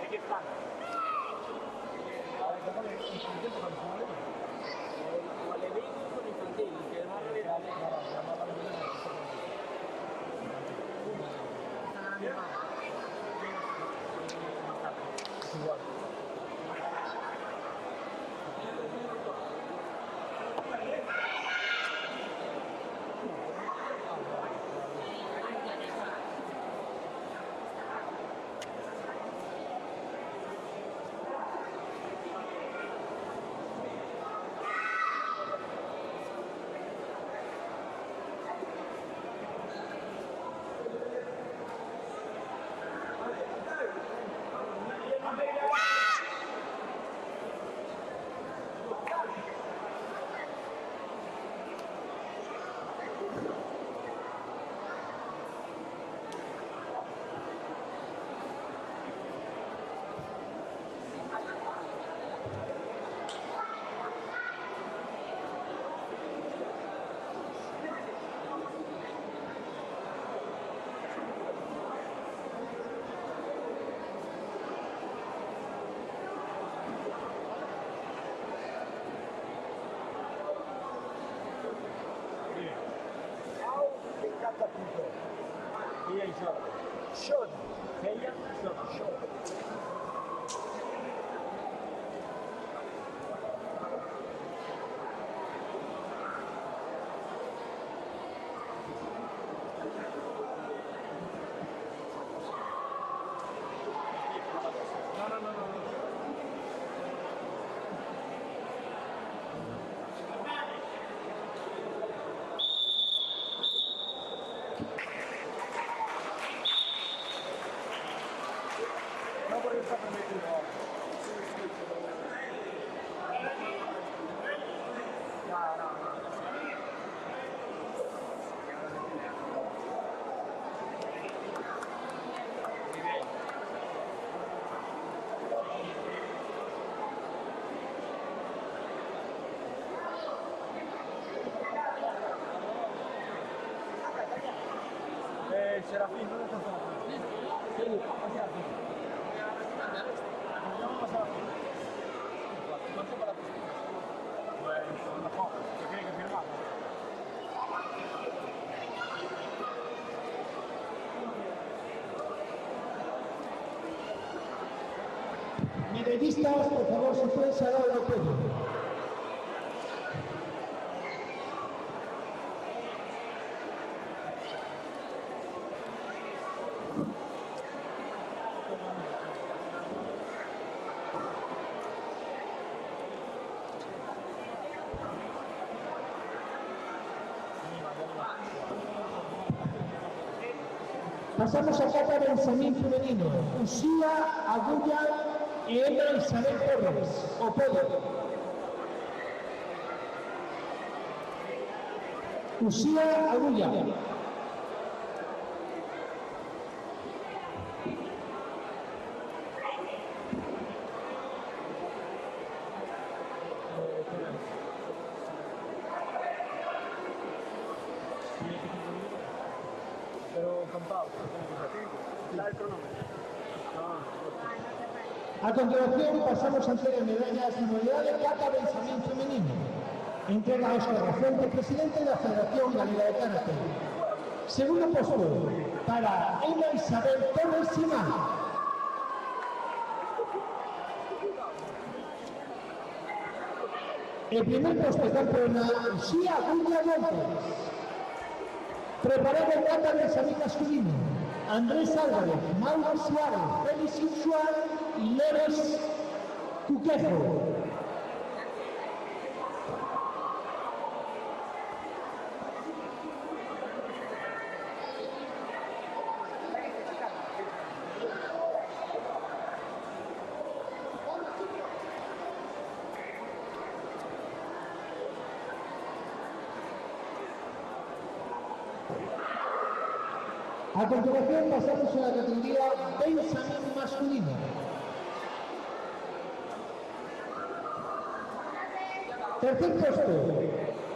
Aquí está. Shod. Ella, Shod. Serafín, ¿dónde está Serafín? Sí, a Serafín. ¿Cómo a Serafín? ¿Cuánto para ti? Pues, mejor. ¿Qué tiene que firmar? Medallistas, por favor, si pueden salir al podio. Pasamos a cata del Benjamín femenino. Uxía Agulla y Emma Isabel Torres. O podio. Uxía Agulla. Pero contado. La el cronómetro. A continuación pasamos a entrega de medallas de modalidad de cata Benjamín femenino. Entrega a Óscar Rafuente, presidente de la Federación Galega de Karate. Segundo puesto para Emma Isabel Torres Simán. El primer puesto de campeona, Uxía Agulla Montes. Preparado en cata Benjamín masculino. Andrés Álvarez, Mauro Suárez, Félix Insuar y Leves Cuquejo. A continuación pasamos a la categoría Benjamín masculino. Tercer puesto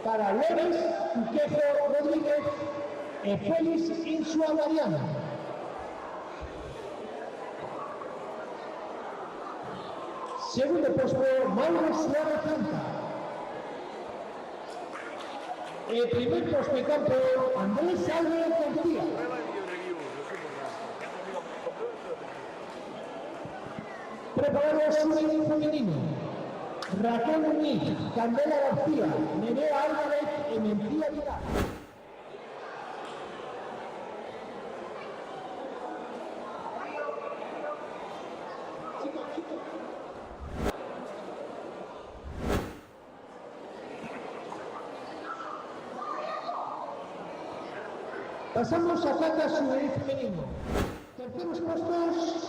para Leves Cuquejo Rodríguez y Félix Insua Mariana. Segundo puesto Mauro Suárez Canta. El primer puesto de campeón Andrés Álvarez García. Preparado su femenino. Raquel Muñiz, Candela García, Nerea Álvarez y Mencía Vidal. Pasamos a cata juvenil femenino. Terceros puestos.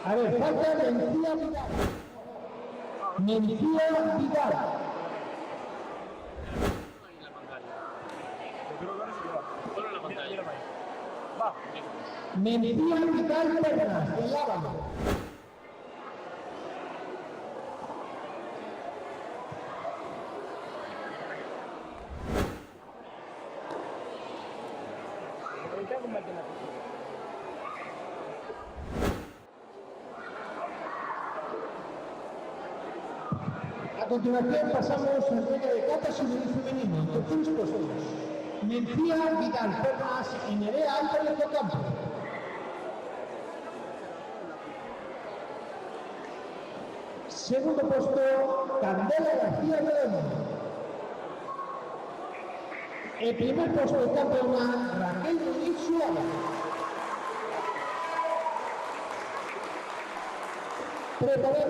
A ver, falta Mencía Vidal. Mencía Vidal. Mencía Vidal Pernas, del Lábalo. A continuación pasamos a la entrega de cata juvenil femenino. Terceros puestos. Mencía Vidal Pernas y Nerea Álvarez de Campo. Segundo puesto, Candela García Medina. El primer puesto de campeona, Raquel Muñiz Suárez. Preparado.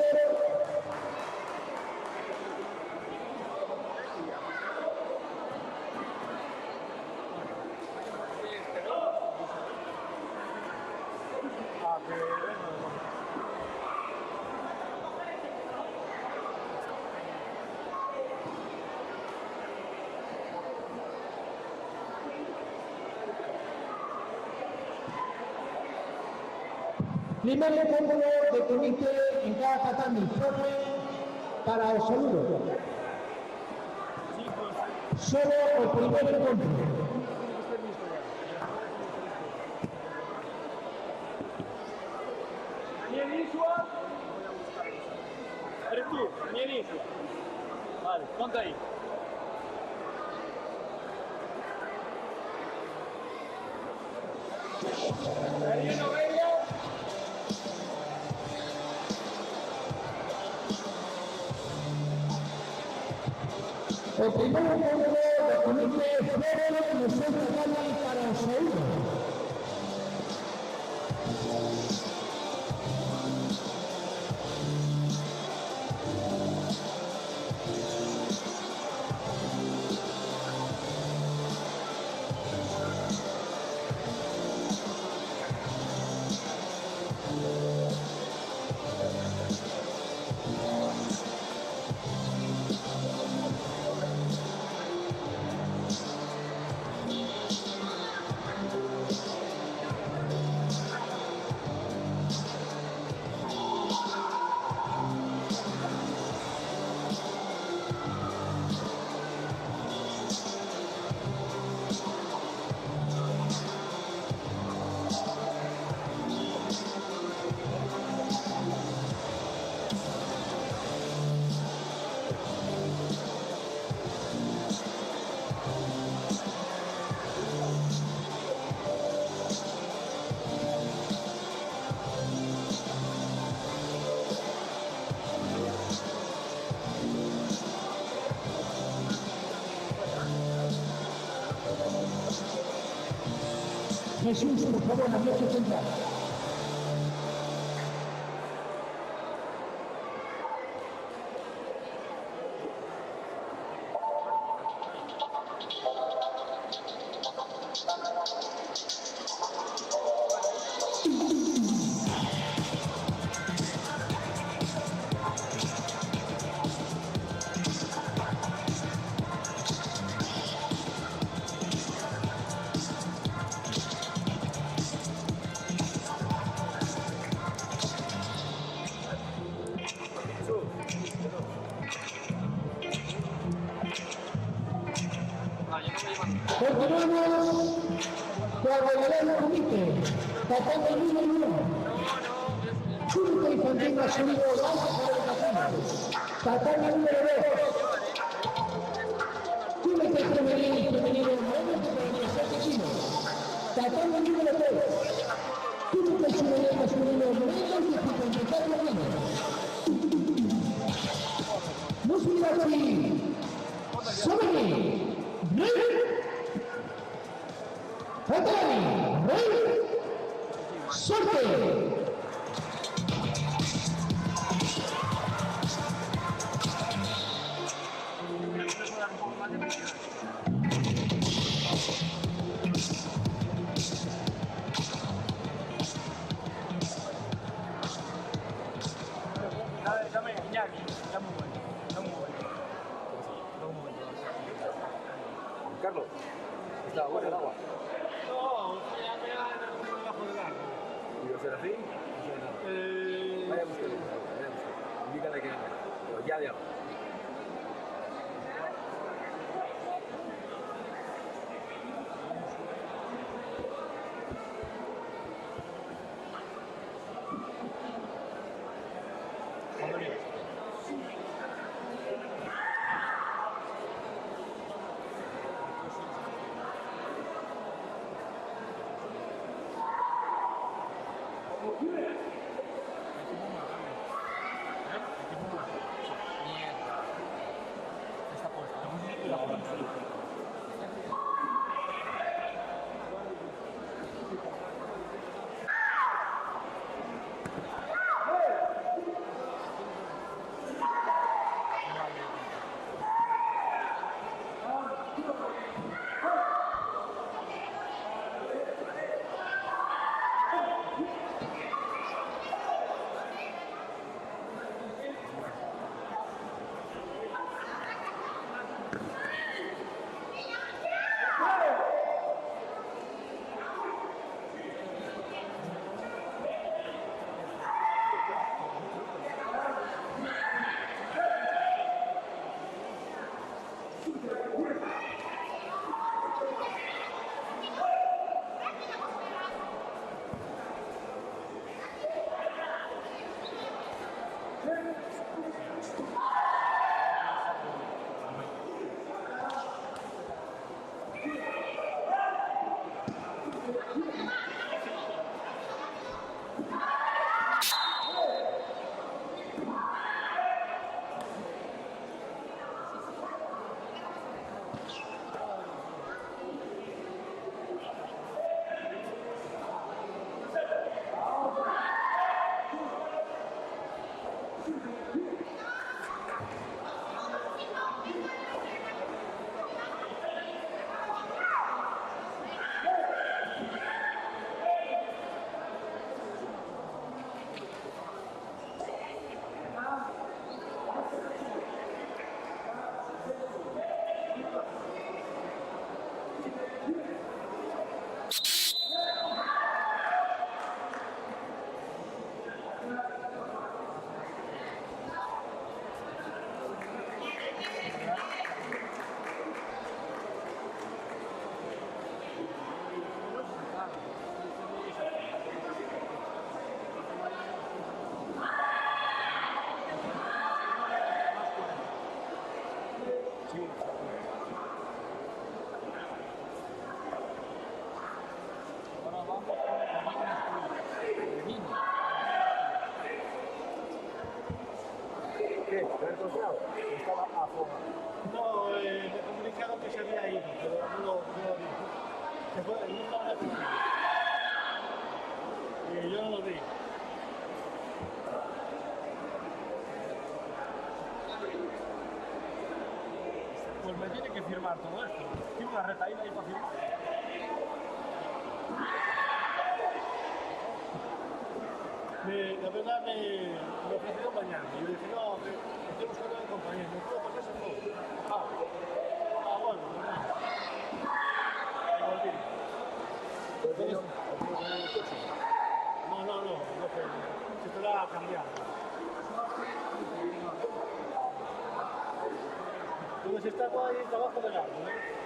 Primer módulo de comité en cada tatami informe para o saludo. Solo o primer encontro. Daniel Isua. ¿Eres tú? Daniel Isua. Vale, ponte ahí. Daniel Novella. El primer encuentro de Comité Flores de Centro Cali para el segundo. Jesús, por favor, la noche central. Continuamos con el comité, tratando el mismo número. Público infantil masculino, tratando el número 2. Comité femenino, tratando el número 3. Comité juvenil masculino, Musculati, Someni, Fatani, Rey, Sorte. Dame, Iñaki, dame un momento. Carlos, ¿está bueno el agua? No, ya me bajo del agua. ¿Y los Serafín? No sé nada. Vaya a buscar. Indícale que venga. Pero ya de agua. ¿Qué? ¿Lo has encontrado? Estaba afuera. No, me he comunicado que se había ido, pero no lo vi. Se fue, no estaba en la piscina. Y yo no lo vi. Pues me tiene que firmar todo esto. Tiene una retaíla ahí para firmar. La verdad me ofrecieron mañana. Y yo dije, no, estoy buscando a mi compañero. ¿Me puedo pasar ese todo? Bueno, volví. No, se te la ha cambiado. Entonces está todo ahí debajo del árbol, ¿eh?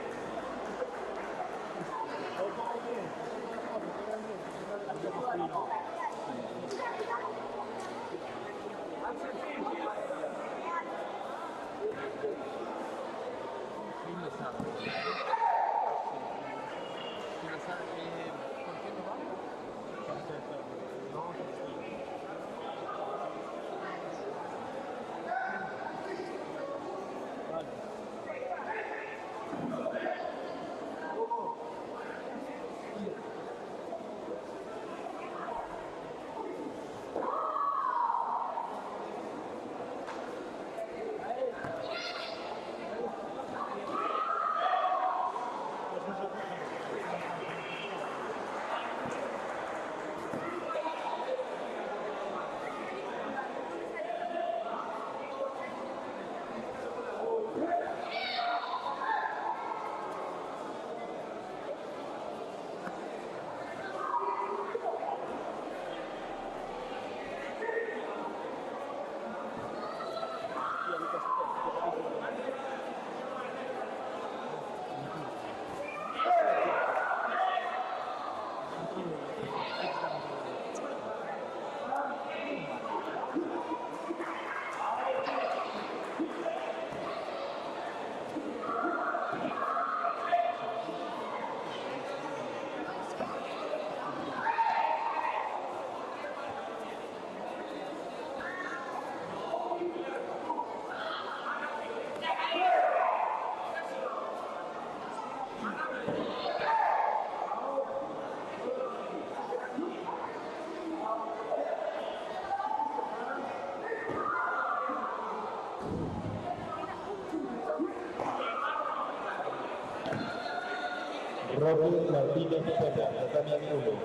Robin Martínez Pérez, tatami 1.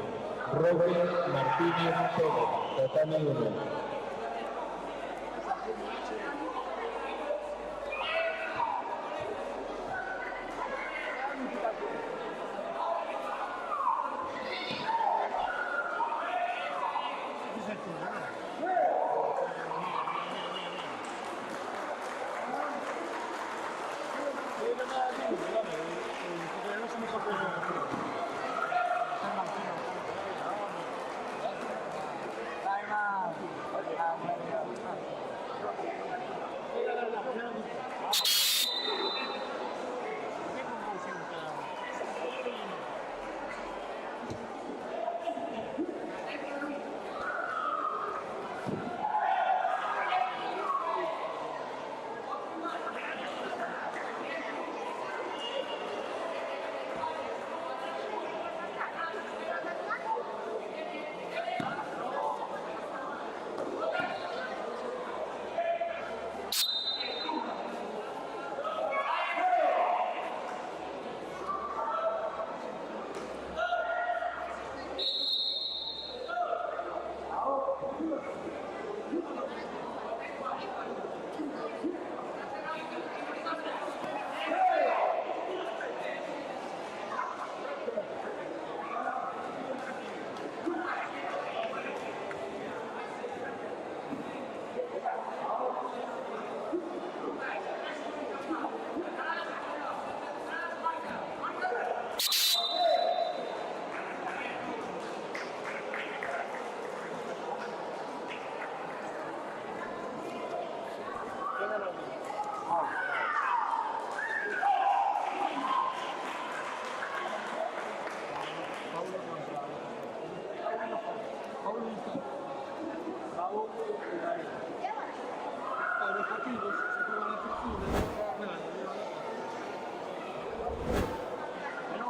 Robin Martínez Pérez, tatami 1. Bye, Mom. No,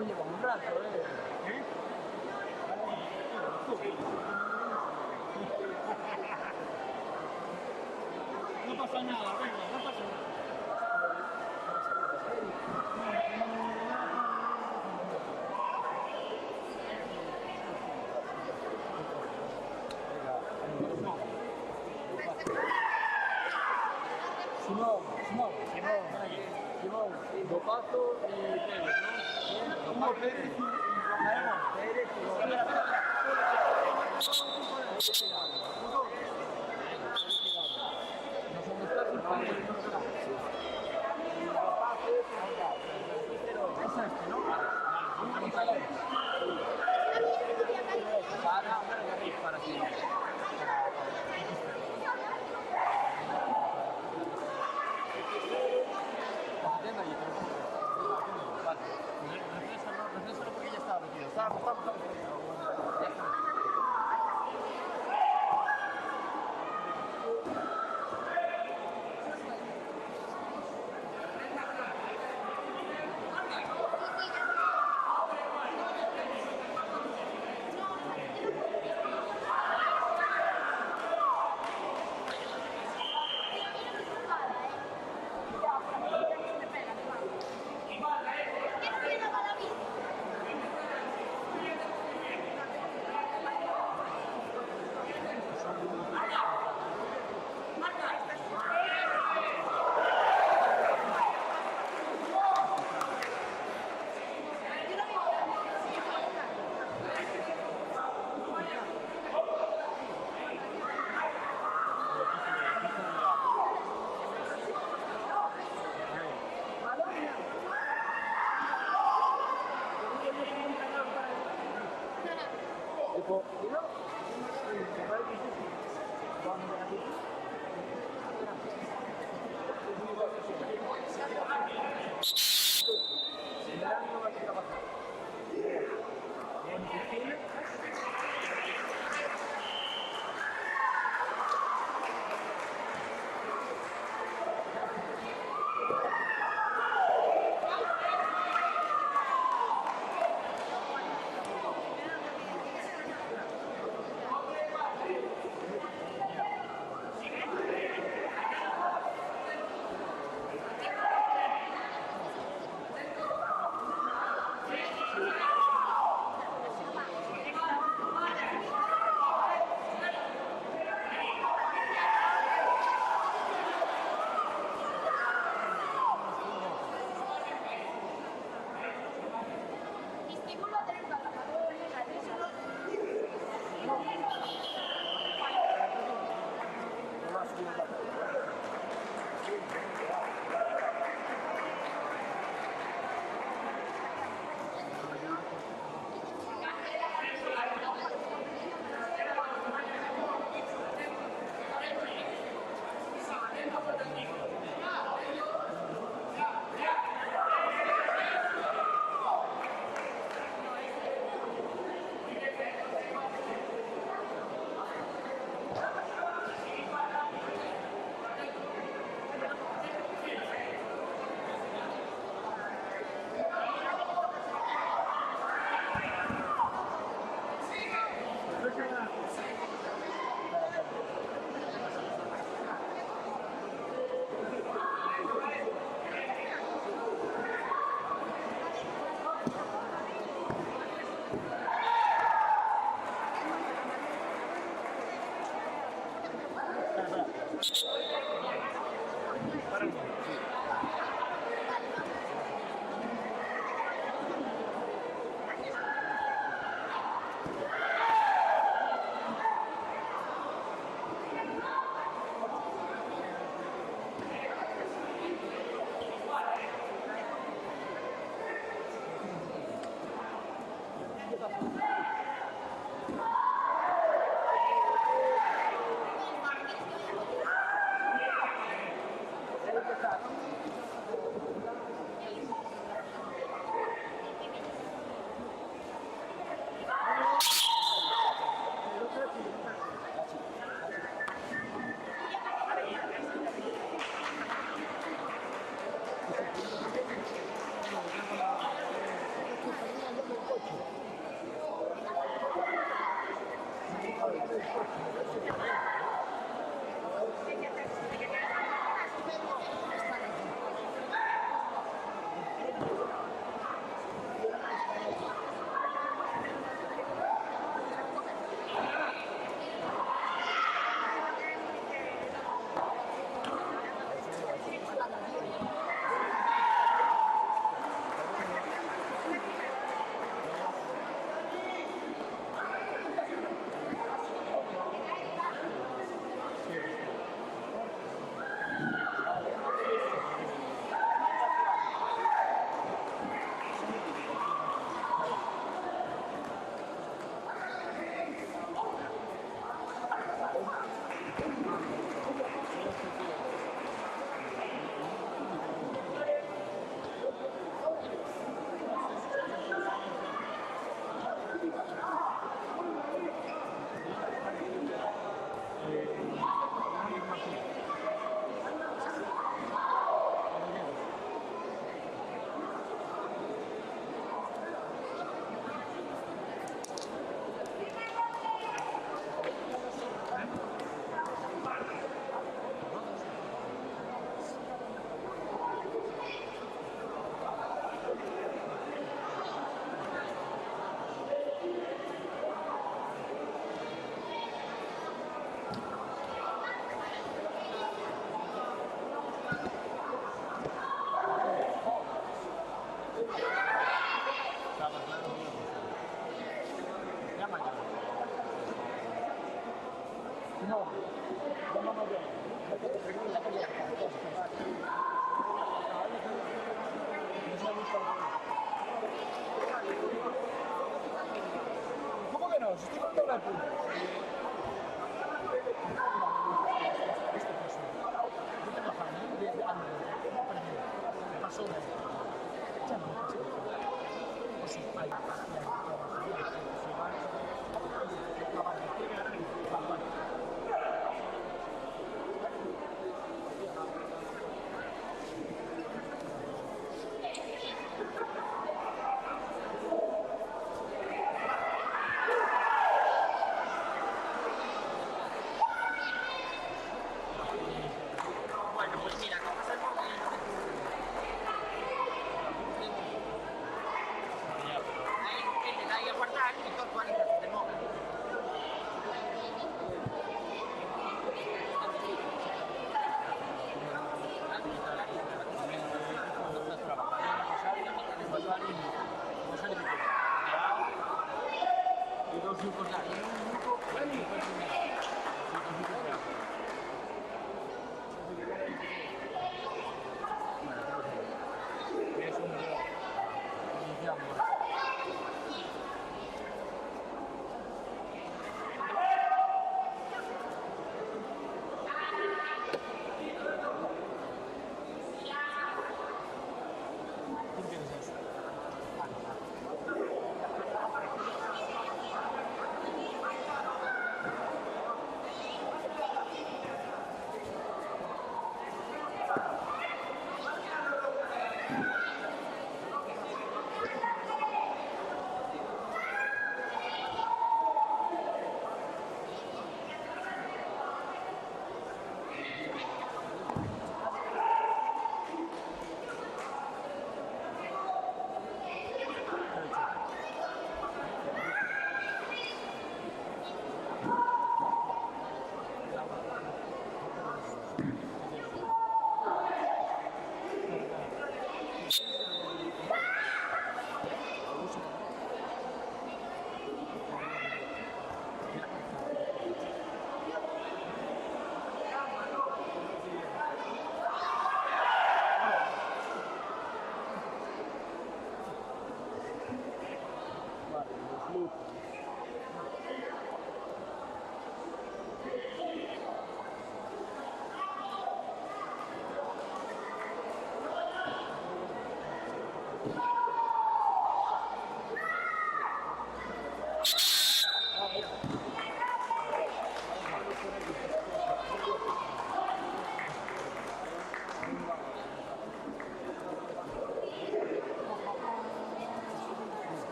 lleva un rato, No pasa nada, venga, no pasa nada. Simón, Bopato y Pérez, ¿no? Uno Pérez y Pérez para ti. Refrescalo porque ya estaba metido. Estamos.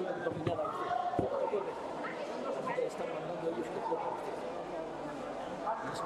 tiene que dominar a usted. Porque están mandando ellos que puedan a usted. Y eso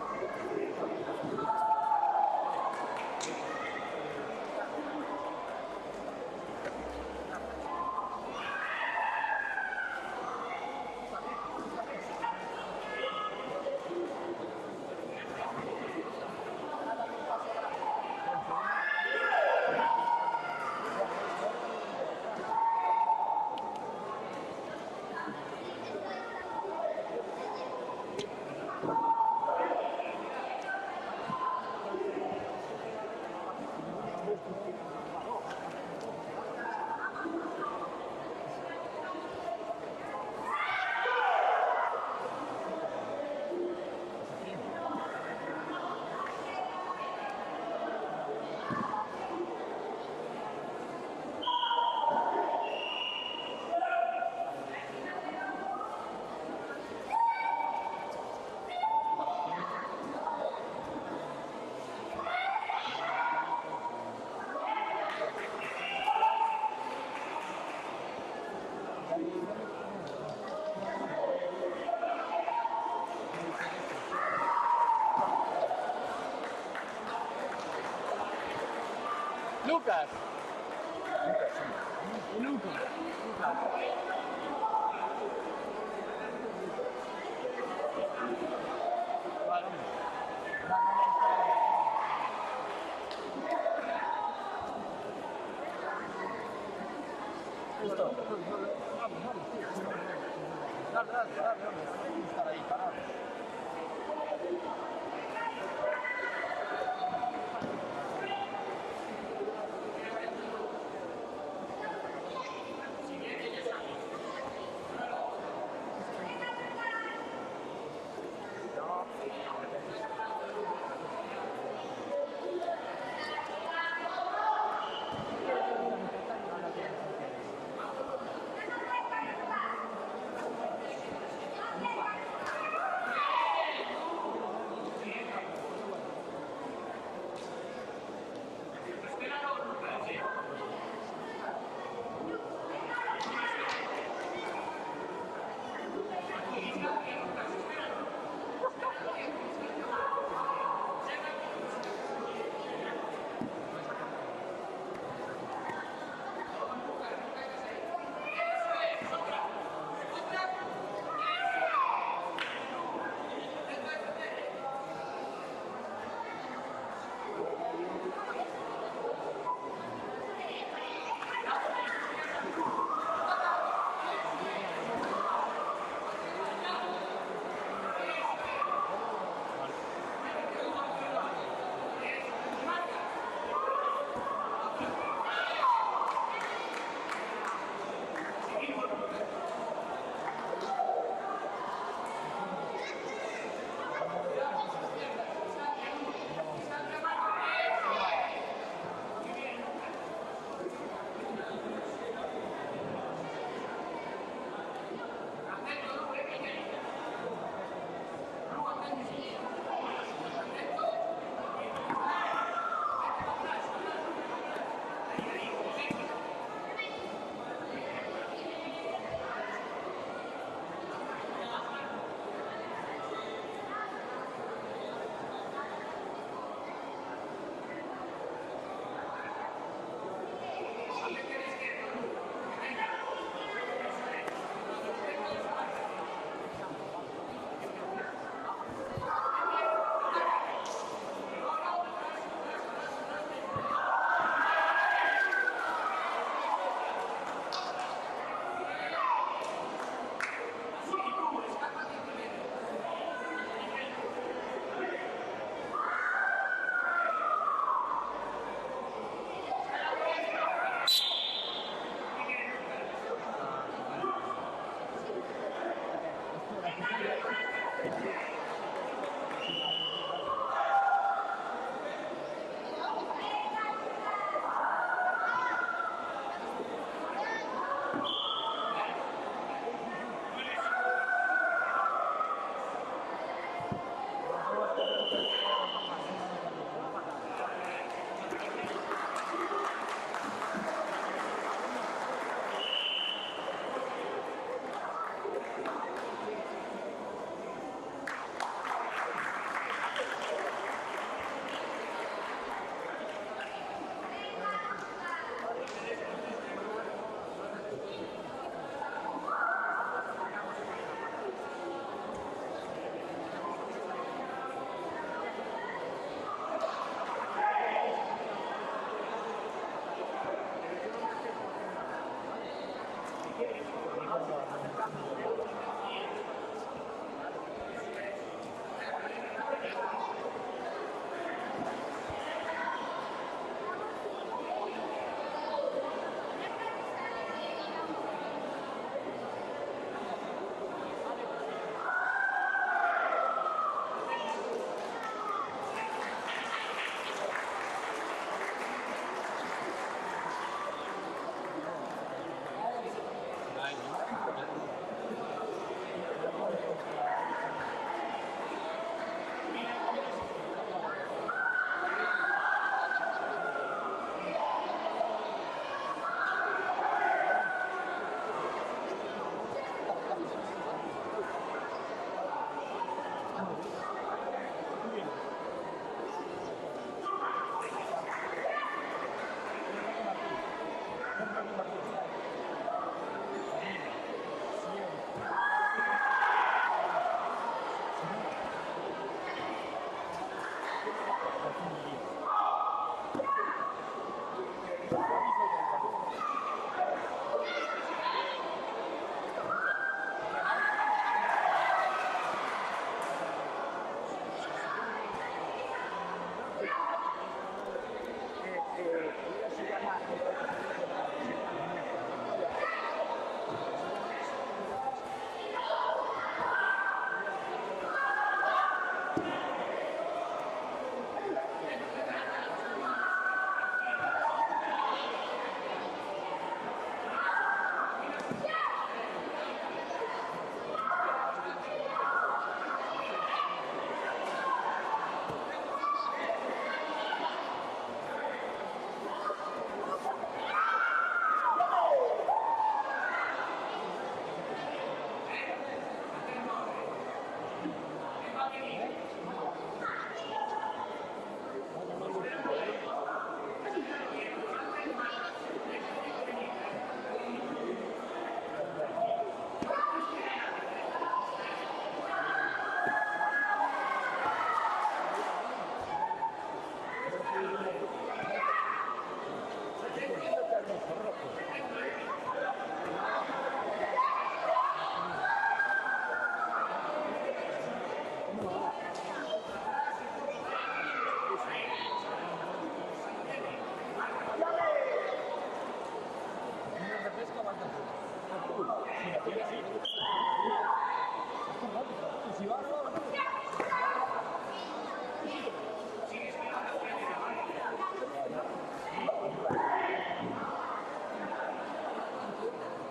Lucas. estar ahí parado.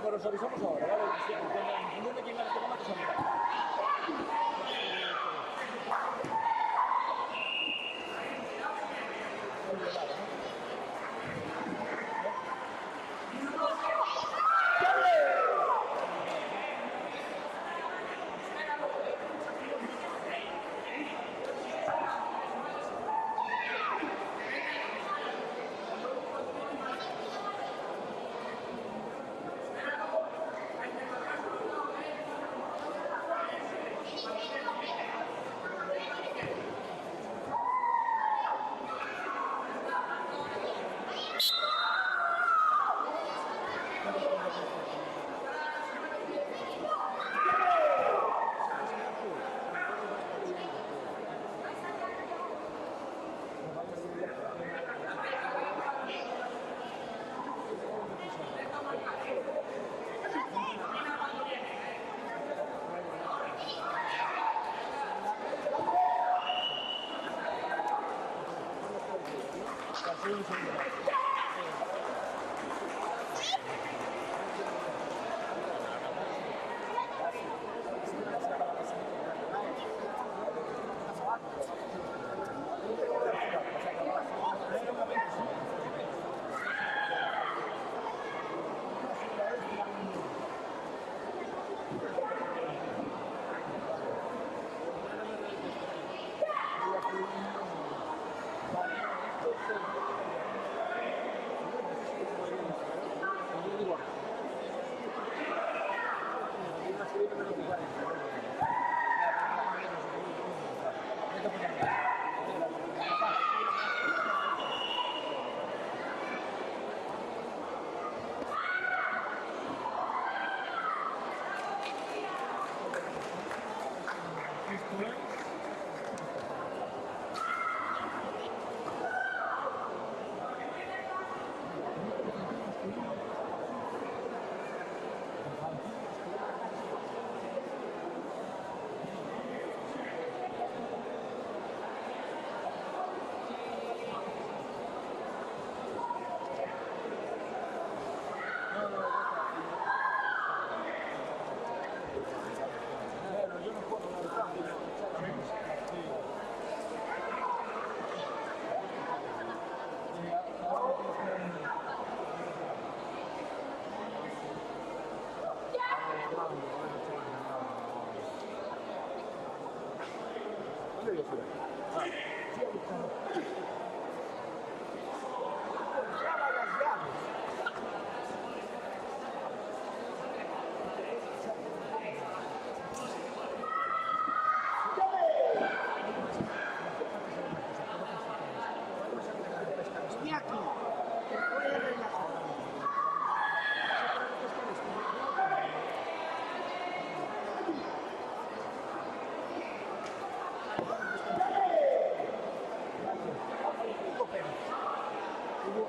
Bueno, os avisamos ahora, ¿vale? En función de quién gane este combate, os avisamos.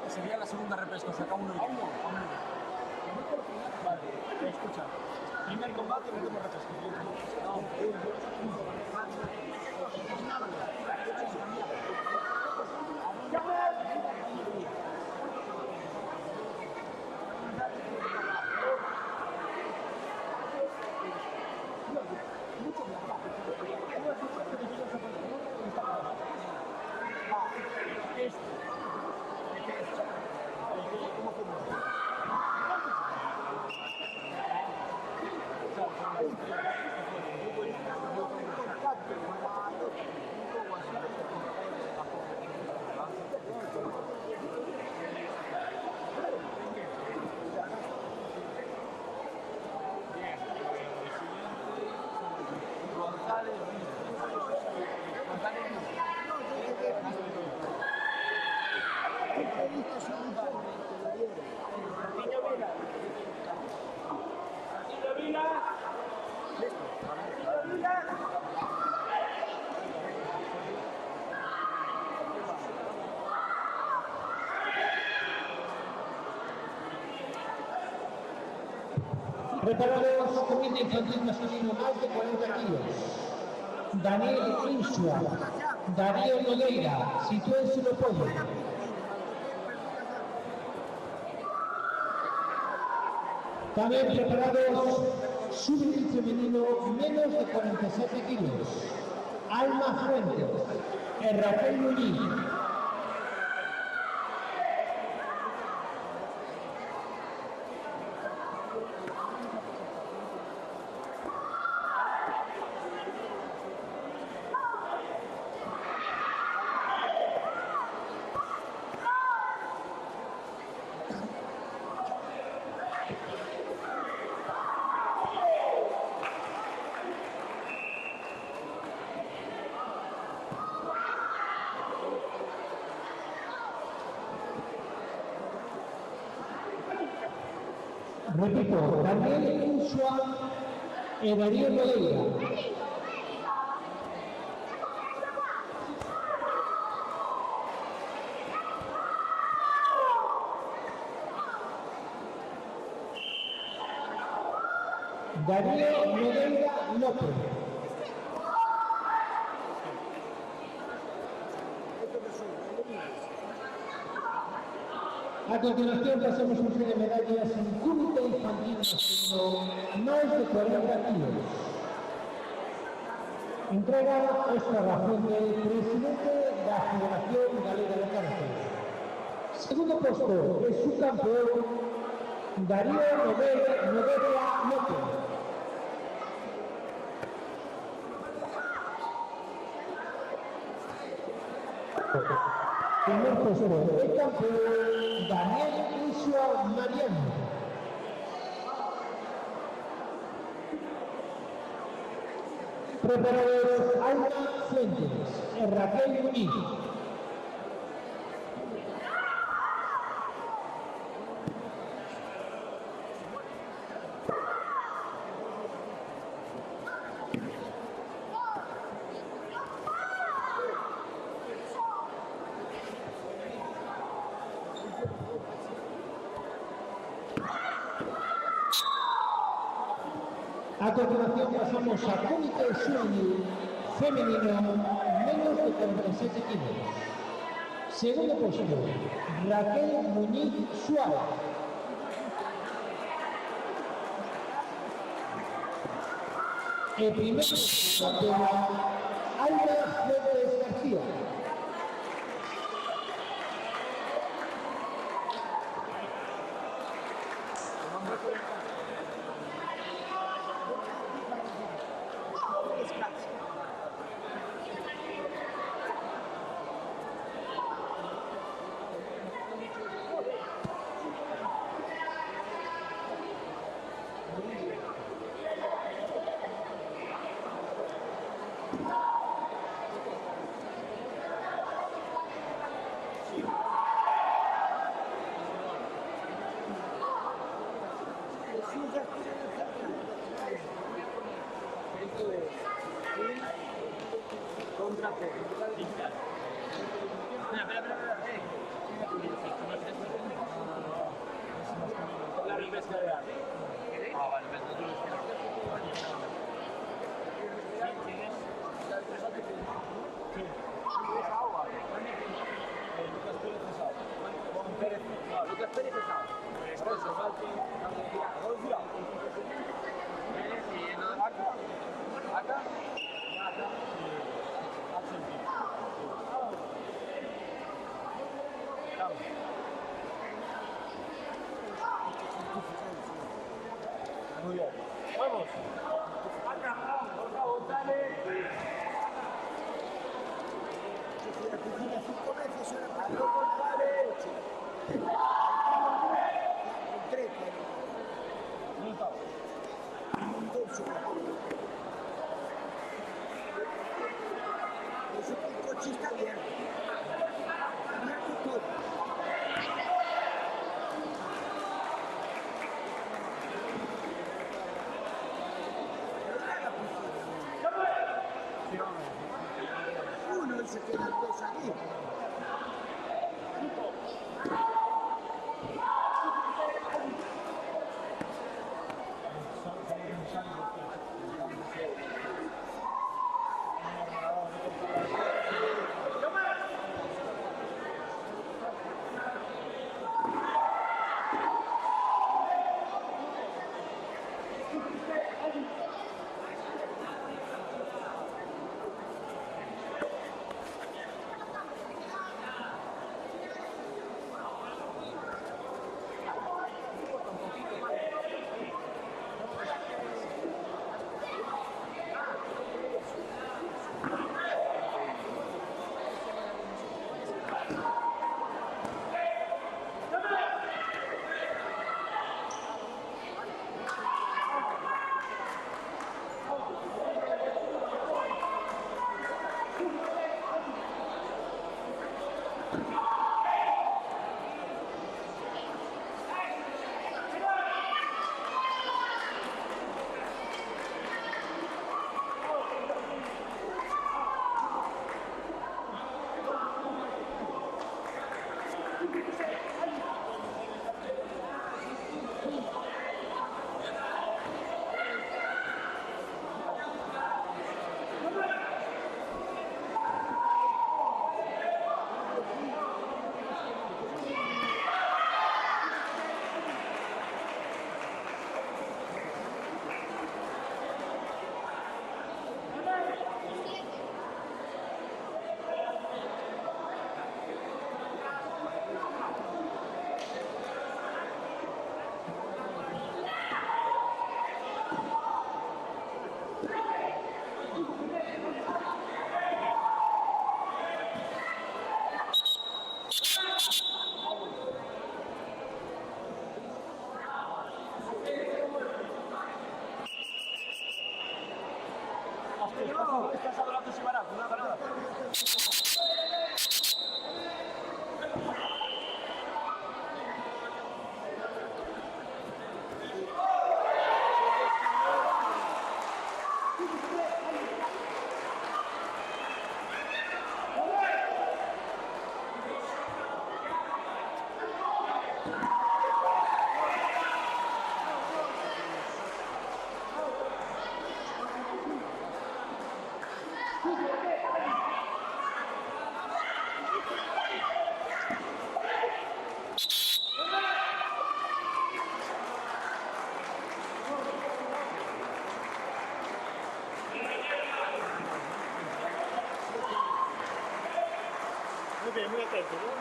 Sería la segunda repesca, saca uno y uno. Vale, escucha. Primer combate, último repesca. Preparados, comité infantil masculino más de 40 kilos. Daniel Insua, Darío Nogueira, sitúense no podio. También preparados, sub-20 femenino menos de 47 kilos. Alma Fuentes, Raquel Muñiz. Repito, Daniel Insua e Darío Nogueira. Darío Nogueira López. A continuación pasamos un serie de medallas en comité infantil masculino más de 40 kilos. Entrega esta razón del presidente de la Federación Galega de Karate. Segundo puesto es su campeón Darío Nogueira López. Primer puesto el campeón Daniel Insua Mariano. Preparados Alma Fuentes, Raquel Muñiz. A continuación pasamos a comité juvenil femenino menos de 47 kilos. Segundo puesto, Raquel Muñiz Suárez. El primer puesto, Alba Fuentes García. Lucas Pérez pesado. Acá. Muy bien. Vamos. Uno se queda dos aquí. Estás hablando si barato, una parada. Muy bien, muy atento, ¿no?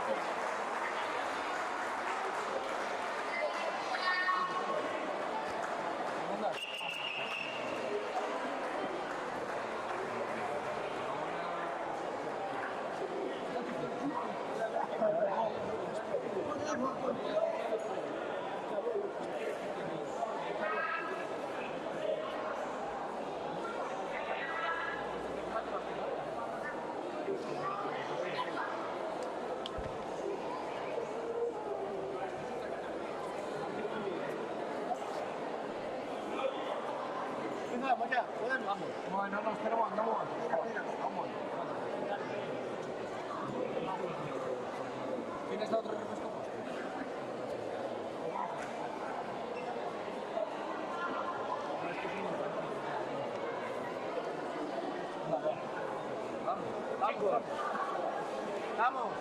Vamos ya, podemos. Vamos, no nos esperamos, andamos. Vamos. ¿Tienes la otra refresco? Vamos. Vamos.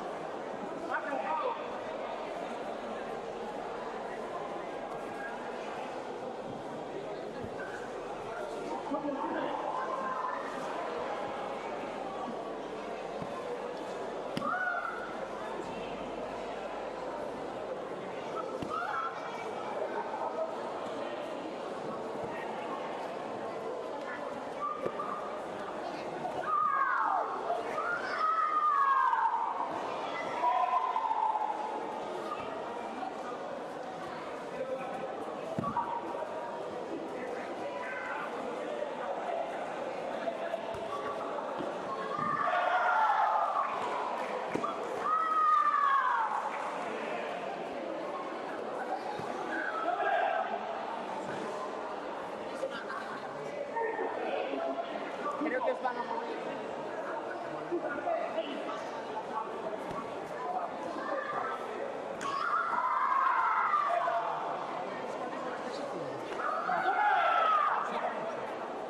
Creo que van a morir.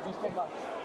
Dos combates.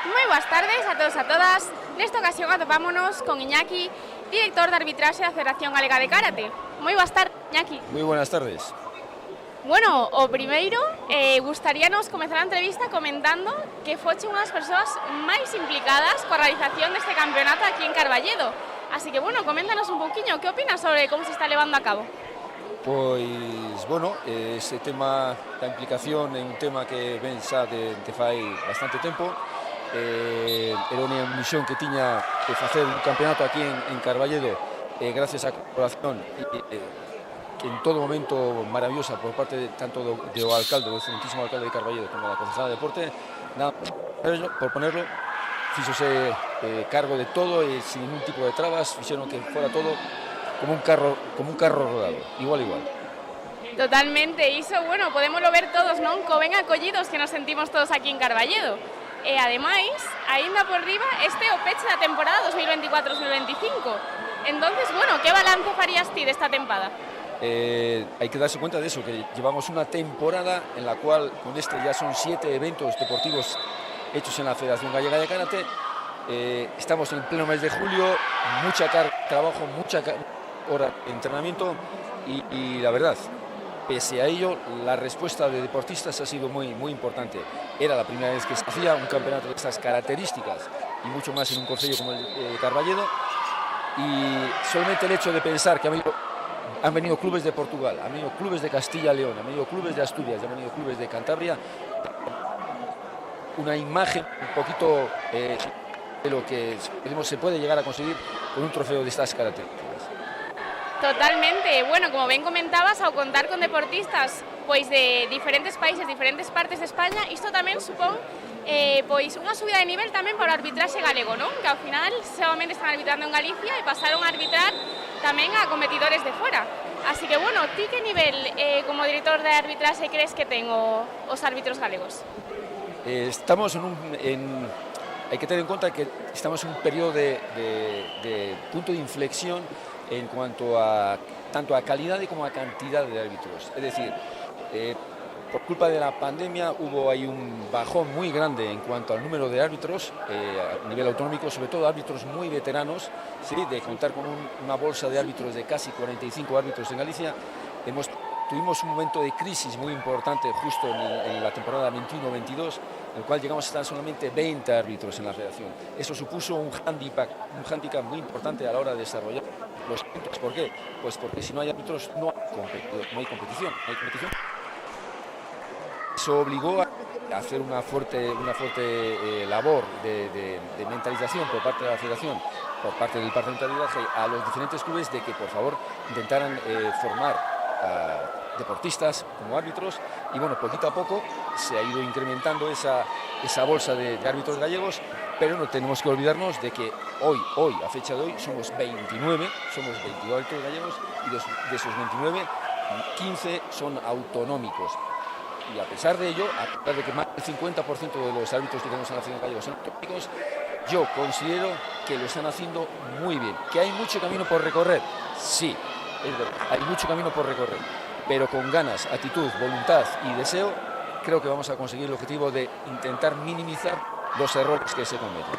Moi boas tardes a todos e a todas. Nesta ocasión atopámonos con Iñaki, director de arbitraxe da Federación Galega de Karate. Moi boas tardes, Iñaki. Moi buenas tardes. Bueno, o primeiro, gustaríanos comezar a entrevista comentando que foche unha das persoas máis implicadas coa realización deste campeonato aquí en Carballedo. Así que, bueno, coméntanos un pouquiño, que opinas sobre como se está levando a cabo? Pois, bueno, ese tema da implicación é un tema que ven xa de fai bastante tempo. Era unha misión que tiña de facer un campeonato aquí en Carballedo, gracias á colaboración que en todo momento maravillosa por parte tanto do alcalde, do excelentísimo alcalde de Carballedo, como da concejala de deporte. Nada, por ponerlo, fíxose cargo de todo e sin ningún tipo de trabas, fixeron que fora todo como un carro rodado, igual. Totalmente, iso, bueno, podémoslo ver todos, non? Co ben acollidos que nos sentimos todos aquí en Carballedo. E, ademais, aínda por riba, este é o peche da temporada 2024-2025. Entonces, bueno, que balance farías ti desta tempada? Hay que darse cuenta de eso, que llevamos una temporada en la cual con este ya son 7 eventos deportivos hechos en la Federación Gallega de Karate. Estamos en pleno mes de julio, mucha trabajo, mucha hora de entrenamiento y la verdad, pese a ello, la respuesta de deportistas ha sido muy importante. Era la primera vez que se hacía un campeonato de estas características y mucho más en un concello como el Carballedo, y solamente el hecho de pensar que han venido clubes de Portugal, han venido clubes de Castilla y León, han venido clubes de Asturias, han venido clubes de Cantabria, una imagen un poquito de lo que se puede llegar a conseguir con un trofeo de estas características. Totalmente. Bueno, como ben comentabas, ao contar con deportistas pois de diferentes países, diferentes partes de España, isto tamén supón pois unha subida de nivel tamén para o arbitraxe galego, non? Que ao final solamente están arbitrando en Galicia e pasaron a arbitrar tamén a competidores de fora. Así que, bueno, ti que nivel como director de arbitraxe crees que ten os árbitros galegos? Estamos hay que tener en cuenta que estamos en un periodo de punto de inflexión en cuanto a tanto a calidad como a cantidad de árbitros. Es decir, por culpa de la pandemia hubo ahí un bajón muy grande en cuanto al número de árbitros a nivel autonómico, sobre todo árbitros muy veteranos, ¿sí? De contar con una bolsa de árbitros de casi 45 árbitros en Galicia. Tuvimos un momento de crisis muy importante justo en la temporada 21-22, en el cual llegamos a estar solamente 20 árbitros en la federación. Eso supuso un hándicap muy importante a la hora de desarrollar los puntos. ¿Por qué? Pues porque si no hay árbitros no hay competición. Eso obligó a hacer una fuerte labor de mentalización por parte de la federación, por parte del departamento de arbitraje, a los diferentes clubes de que por favor intentaran formar a deportistas como árbitros, y bueno, poquito a poco se ha ido incrementando esa bolsa de árbitros gallegos, pero no tenemos que olvidarnos de que hoy, a fecha de hoy, somos 22 árbitros gallegos, y de esos 29, 15 son autonómicos. Y a pesar de ello, a pesar de que más del 50% de los árbitros que tenemos en la Federación Gallega son autonómicos, yo considero que lo están haciendo muy bien. ¿Que hay mucho camino por recorrer? Sí, es verdad, hay mucho camino por recorrer, pero con ganas, actitud, voluntad y deseo, creo que vamos a conseguir el objetivo de intentar minimizar los errores que se cometen.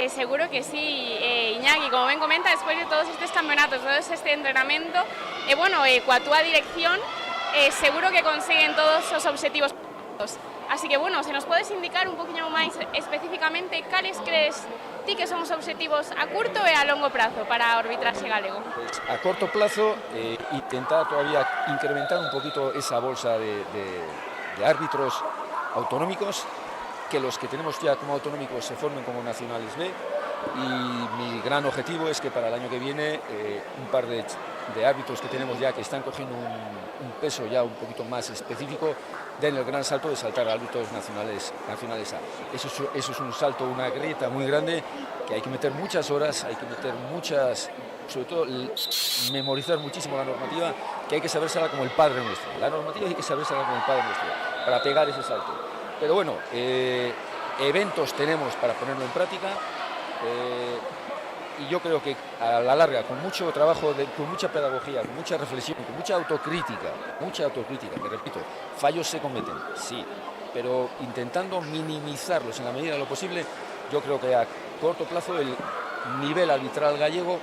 Seguro que sí, Iñaki, como ben comenta, despois de todos estes campeonatos, todo este entrenamento, bueno, coa túa dirección, seguro que conseguen todos os objetivos. Así que, bueno, se nos podes indicar un poquinho máis especificamente cales crees ti que son os objetivos a curto e a longo prazo para o arbitraxe galego? Pues a corto plazo, intentar todavía incrementar un poquito esa bolsa de árbitros autonómicos, que los que tenemos ya como autonómicos se formen como nacionales B, y mi gran objetivo es que para el año que viene un par de árbitros que tenemos ya que están cogiendo un peso ya un poquito más específico, den el gran salto de saltar a árbitros nacionales A. Eso es un salto, una grieta muy grande, que hay que meter muchas horas, hay que meter muchas, sobre todo memorizar muchísimo la normativa, que hay que sabérsela como el Padre Nuestro. La normativa hay que sabérsela como el Padre Nuestro para pegar ese salto. Pero bueno, eventos tenemos para ponerlo en práctica, y yo creo que a la larga, con mucho trabajo, con mucha pedagogía, con mucha reflexión, con mucha autocrítica, que repito, fallos se cometen, sí, pero intentando minimizarlos en la medida de lo posible. Yo creo que a corto plazo el nivel arbitral gallego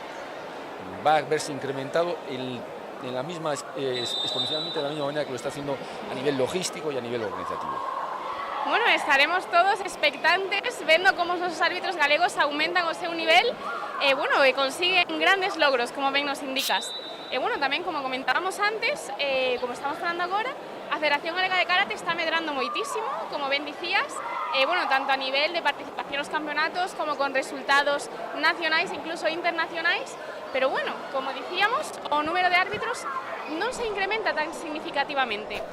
va a verse incrementado en la misma, exponencialmente de la misma manera que lo está haciendo a nivel logístico y a nivel organizativo. Bueno, estaremos todos expectantes viendo cómo los árbitros galegos aumentan o seu nivel y consiguen grandes logros, como ben nos indicas. Tamén, como comentábamos antes, como estamos falando agora, a Federación Galega de Karate está medrando moitísimo, como ben dicías, tanto a nivel de participación nos campeonatos como con resultados nacionais e incluso internacionais, pero como dicíamos, o número de árbitros non se incrementa tan significativamente.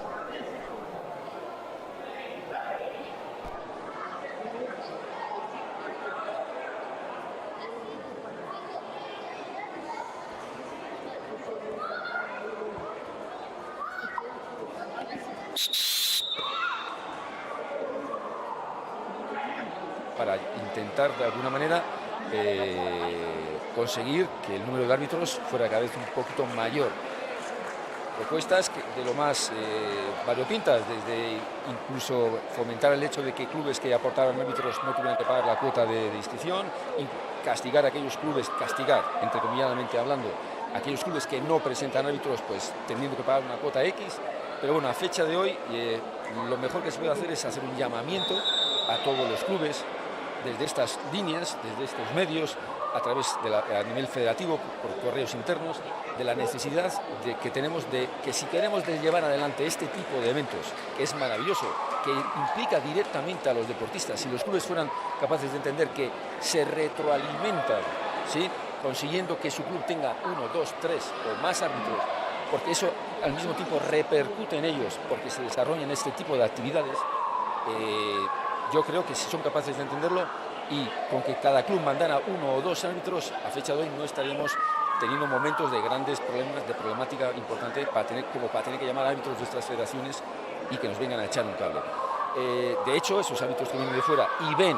Para intentar de alguna manera conseguir que el número de árbitros fuera cada vez un poquito mayor. Propuestas de lo más variopintas, desde incluso fomentar el hecho de que clubes que aportaran árbitros no tuvieran que pagar la cuota de inscripción, y castigar a aquellos clubes, entrecomilladamente hablando, aquellos clubes que no presentan árbitros, pues teniendo que pagar una cuota X. Pero a fecha de hoy, lo mejor que se puede hacer es hacer un llamamiento a todos los clubes, desde estas líneas, desde estos medios, a nivel federativo, por correos internos, de la necesidad que tenemos de que si queremos llevar adelante este tipo de eventos, que es maravilloso, que implica directamente a los deportistas, si los clubes fueran capaces de entender que se retroalimentan, ¿sí?, consiguiendo que su club tenga 1, 2, 3 o más árbitros, porque eso al mismo tiempo repercute en ellos, porque se desarrollan este tipo de actividades. Yo creo que si son capaces de entenderlo, y con que cada club mandara 1 o 2 árbitros, a fecha de hoy no estaríamos teniendo momentos de grandes problemas, de problemática importante para tener que llamar a árbitros de nuestras federaciones y que nos vengan a echar un cable. De hecho, esos árbitros que vienen de fuera y ven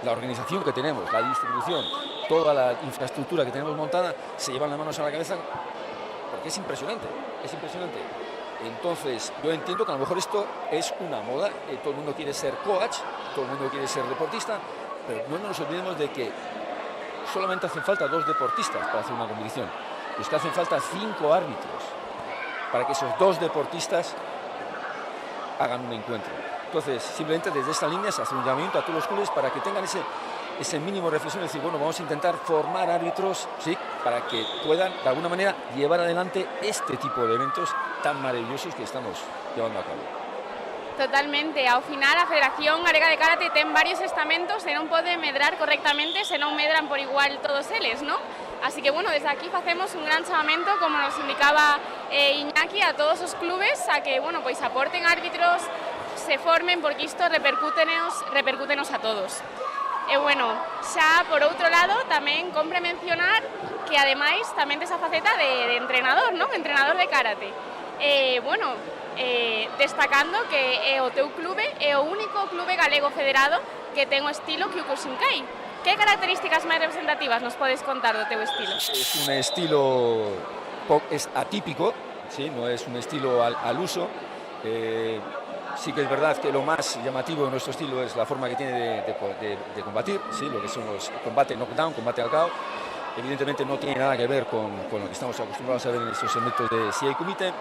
la organización que tenemos, la distribución, toda la infraestructura que tenemos montada, se llevan las manos a la cabeza porque es impresionante, es impresionante. Entonces, yo entiendo que a lo mejor esto es una moda, todo el mundo quiere ser coach, todo el mundo quiere ser deportista, pero no nos olvidemos de que solamente hacen falta 2 deportistas para hacer una competición. Es que hacen falta 5 árbitros para que esos 2 deportistas hagan un encuentro. Entonces, simplemente desde esta línea se hace un llamamiento a todos los clubes para que tengan ese mínimo de reflexión, es decir, vamos a intentar formar árbitros, ¿sí?, para que puedan de alguna manera llevar adelante este tipo de eventos tan maravillosos que estamos llevando a cabo. Totalmente, ao final a Federación Galega de Karate ten varios estamentos e non pode medrar correctamente se non medran por igual todos eles, ¿no? Así que, desde aquí facemos un gran chamamento, como nos indicaba Iñaki, a todos os clubes a que, aporten árbitros, se formen, porque isto repercútenos a todos. Xa por outro lado, tamén compre mencionar que ademais tamén tes a faceta de entrenador, non? Entrenador de karate. Destacando que o teu clube é o único clube galego federado que ten o estilo Kyokushinkai. Que características máis representativas nos podes contar do teu estilo? Es un estilo es atípico, ¿sí?, no es un estilo al uso. Sí que es verdad que lo más llamativo de nuestro estilo es la forma que tiene de combatir, ¿sí?, lo que son los combate knockdown, combate al KO. Evidentemente no tiene nada que ver con lo que estamos acostumbrados a ver en estos eventos de CI Kumite,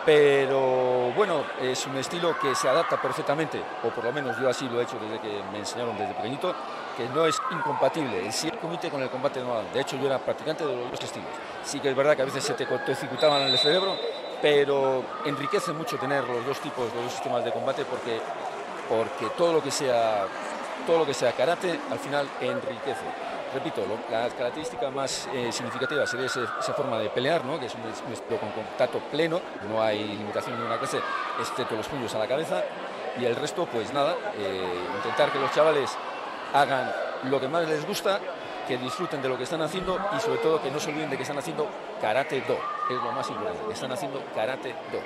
pero es un estilo que se adapta perfectamente, o por lo menos yo así lo he hecho desde que me enseñaron desde pequeñito, que no es incompatible el CI Kumite con el combate normal. De hecho, yo era practicante de los 2 estilos. Sí que es verdad que a veces se te cortocircuitaban en el cerebro, pero enriquece mucho tener los 2 tipos, los 2 sistemas de combate, porque todo lo que sea karate al final enriquece. Repito, la característica más significativa sería esa forma de pelear, ¿no?, que es un estilo con contacto pleno, no hay limitación en una clase, excepto los puños a la cabeza, y el resto, pues nada, intentar que los chavales hagan lo que más les gusta, que disfruten de lo que están haciendo y sobre todo que no se olviden de que están haciendo Karate Do, es lo más importante, que están haciendo Karate Do.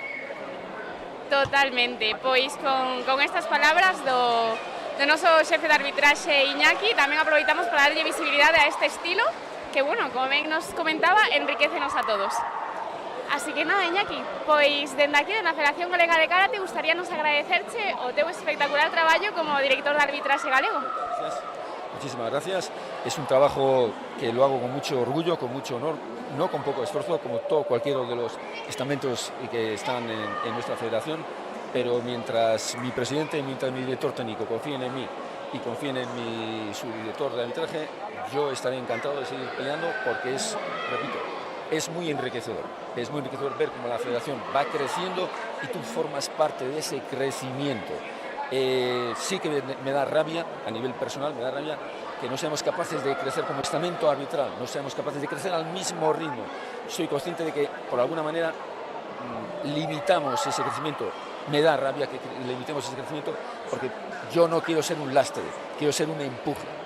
Totalmente, pois con estas palabras do noso xefe de arbitraxe Iñaki, tamén aproveitamos para darlle visibilidade a este estilo que, como ben nos comentaba, enriquecenos a todos. Así que nada, Iñaki, pois dende aquí, na Federación Galega de Karate, gustaríanos agradecerche o teu espectacular traballo como director de arbitraxe galego. Gracias. Muchísimas gracias. Es un trabajo que lo hago con mucho orgullo, con mucho honor, no con poco esfuerzo, como cualquiera de los estamentos que están en nuestra federación, pero mientras mi presidente y mientras mi director técnico confíen en mí y confíen en mi subdirector de arbitraje, yo estaré encantado de seguir peleando porque es, repito, es muy enriquecedor ver cómo la federación va creciendo y tú formas parte de ese crecimiento. Sí que me da rabia, a nivel personal, me da rabia que no seamos capaces de crecer como estamento arbitral, no seamos capaces de crecer al mismo ritmo. Soy consciente de que, por alguna manera, limitamos ese crecimiento. Me da rabia que limitemos ese crecimiento porque yo no quiero ser un lastre, quiero ser un empuje.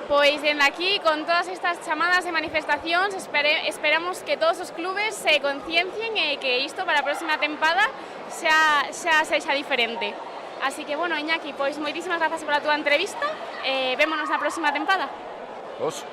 Pois dende aquí, con todas estas chamadas de manifestacións, esperamos que todos os clubes se conciencien e que isto para a próxima tempada xa sexa diferente. Así que, bueno, Iñaki, pois moitísimas grazas pola túa entrevista e vémonos na próxima tempada. Vos.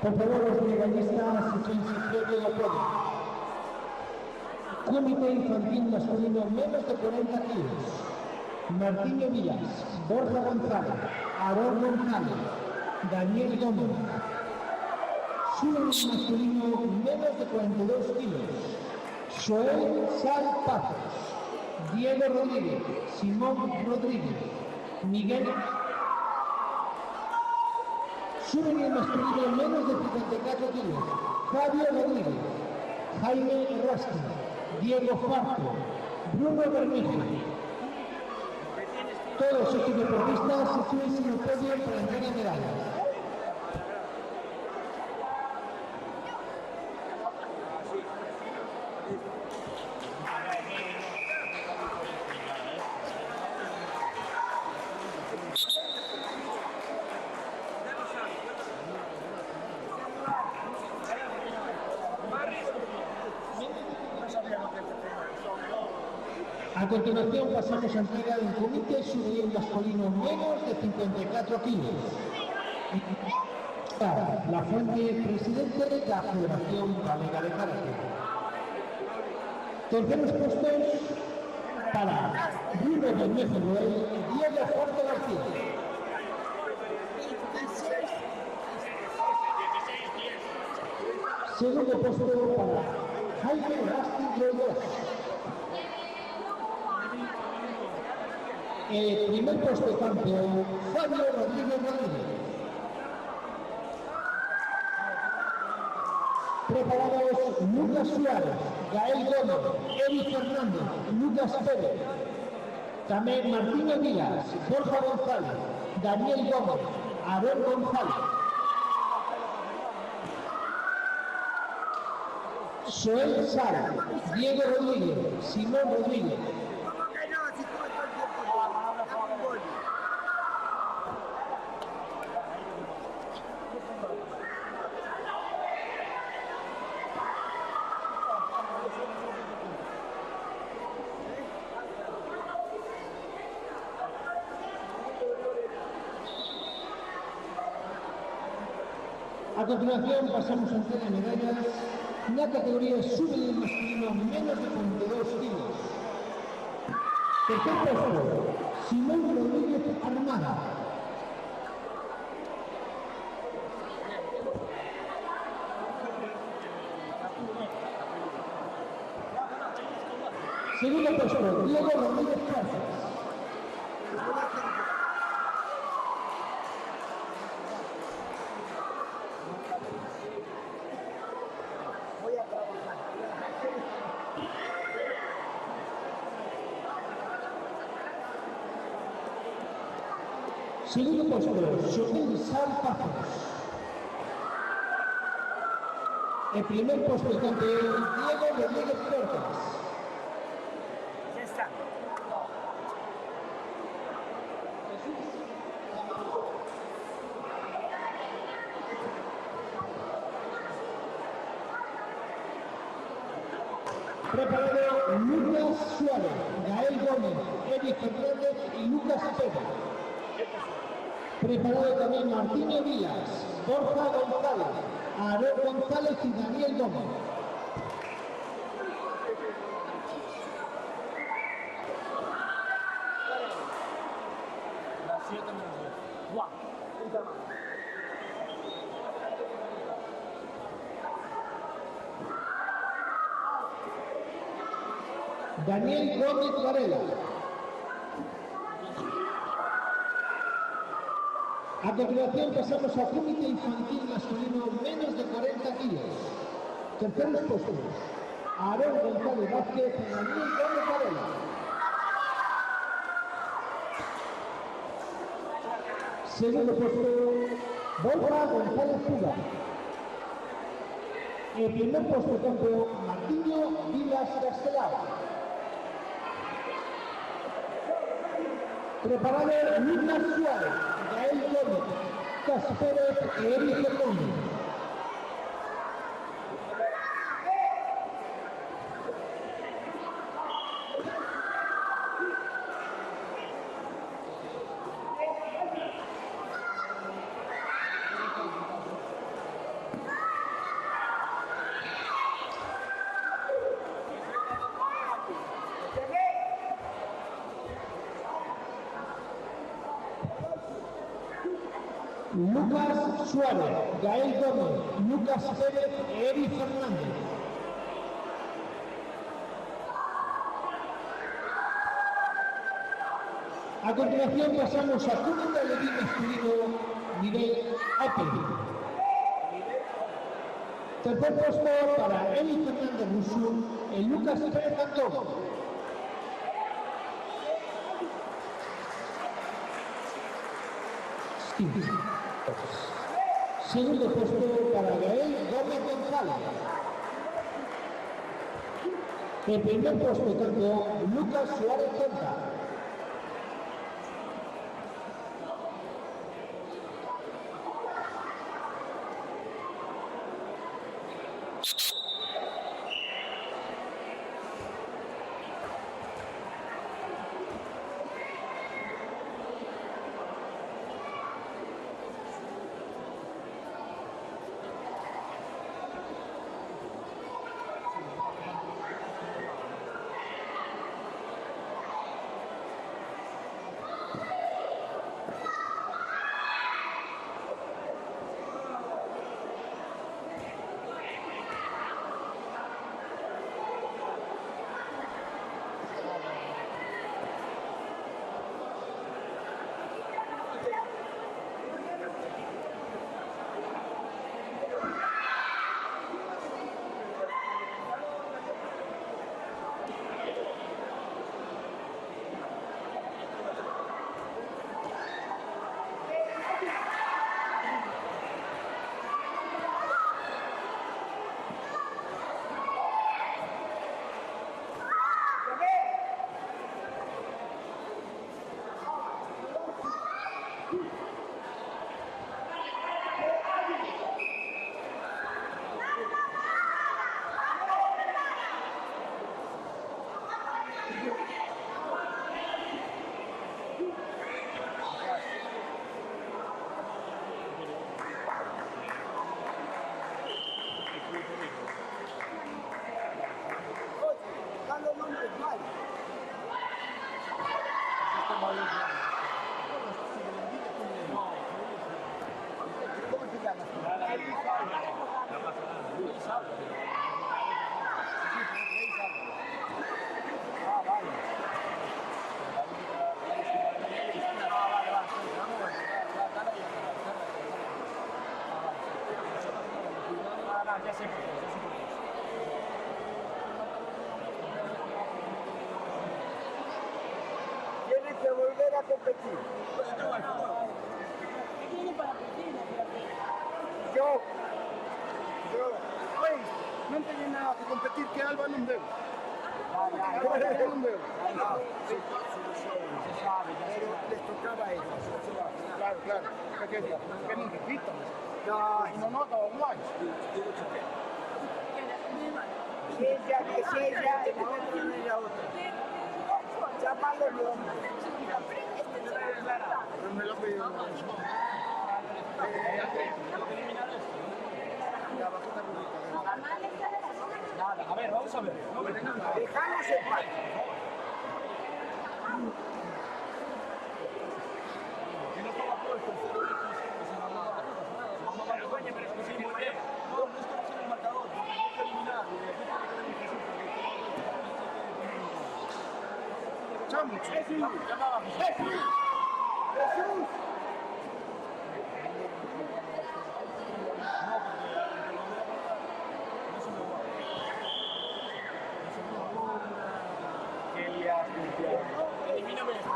Por favor, los medallistas se inscriben al podio. Comité infantil masculino menos de 40 kilos. Martiño Villas, Borja González, Aarón González, Daniel Gómez. Juvenil masculino menos de 42 kilos. Joel Sal Pazos, Diego Rodríguez, Simón Rodríguez, Miguel. Juvenil masculino menos de 54 kilos. Fabio Rodríguez, Jaime Raskin, Diego Farco, Bruno Bermejo. Todos estos deportistas se suben en el podio para entregar medallas. A continuación pasamos a entrega del Comité Juvenil masculino menos de 54 kilos. La Fuente, presidente de la Federación Galega de Karate. Terceros puestos para Bruno Bermejo Noel y Diego Forte García. Segundo puesto para Jaime Rastin Rodríguez. Primer puesto campeón, Fabio Rodríguez Rodríguez. Preparados Lucas Suárez, Gael Gómez, Eri Fernández, Lucas Pérez. También Martínez Villas, Borja González, Daniel Gómez, Aarón González. Joel Sal, Diego Rodríguez, Simón Rodríguez. A continuación pasamos a entregar medallas en la categoría juvenil masculino menos de 42 kilos. Tercer puesto, Simón Rodríguez Armada. Segundo puesto, Diego Rodríguez Casas. Segundo puesto, Joel Sal Pazos. El primer puesto campeón, Diego Rodríguez Cortas. Preparado Lucas Suárez, Gael Gómez, Eri Fernández y Lucas Pérez. Preparado también Martínez Villas, Borja González, Aarón González y Daniel Gómez. Daniel Gómez Varela. A continuación pasamos a Comité Infantil masculino menos de 40 kilos. Terceros puestos, Aarón González Vázquez y Daniel Gómez Varela. Segundo puesto, Borja González Fuga. El primer puesto campeón, Martiño Vilas Castelar. Preparado Lucas Suárez, Gael Gómez, Lucas Pérez y Eri Fernández. Lucas Suárez, Gael Gómez, Lucas Pérez e Eri Fernández. A continuación pasamos a Club de Levín masculino nivel Open. Tercer puesto para Eri Fernández Russo y Lucas Pérez Antón. Segundo puesto para Gael Gómez González. El primer puesto campeón Lucas Suárez Conta. Ya sé por qué. Tienes que volver a competir. ¿Qué tiene para piscina? Yo. Oye, no tenía nada que competir, que Alba no veo. No veo. Se sabe, Pero les tocaba a ellos. Claro. Que no repitan. y no nota online. Ella, que es ella, y la otra tiene la otra. Llámalo el hombre. Pero me lo pidió. Nada, a ver, vamos a ver. Dejamos el palo. Jesús. Elimíname esto.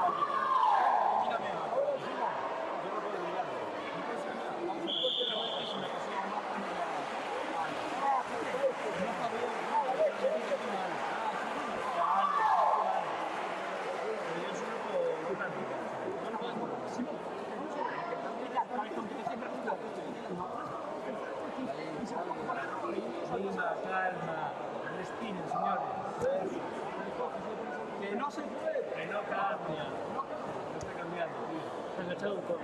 Calma, respiren, señores. Que no se puede. Que no cambia. No está cambiando, tío. Se han echado un poco.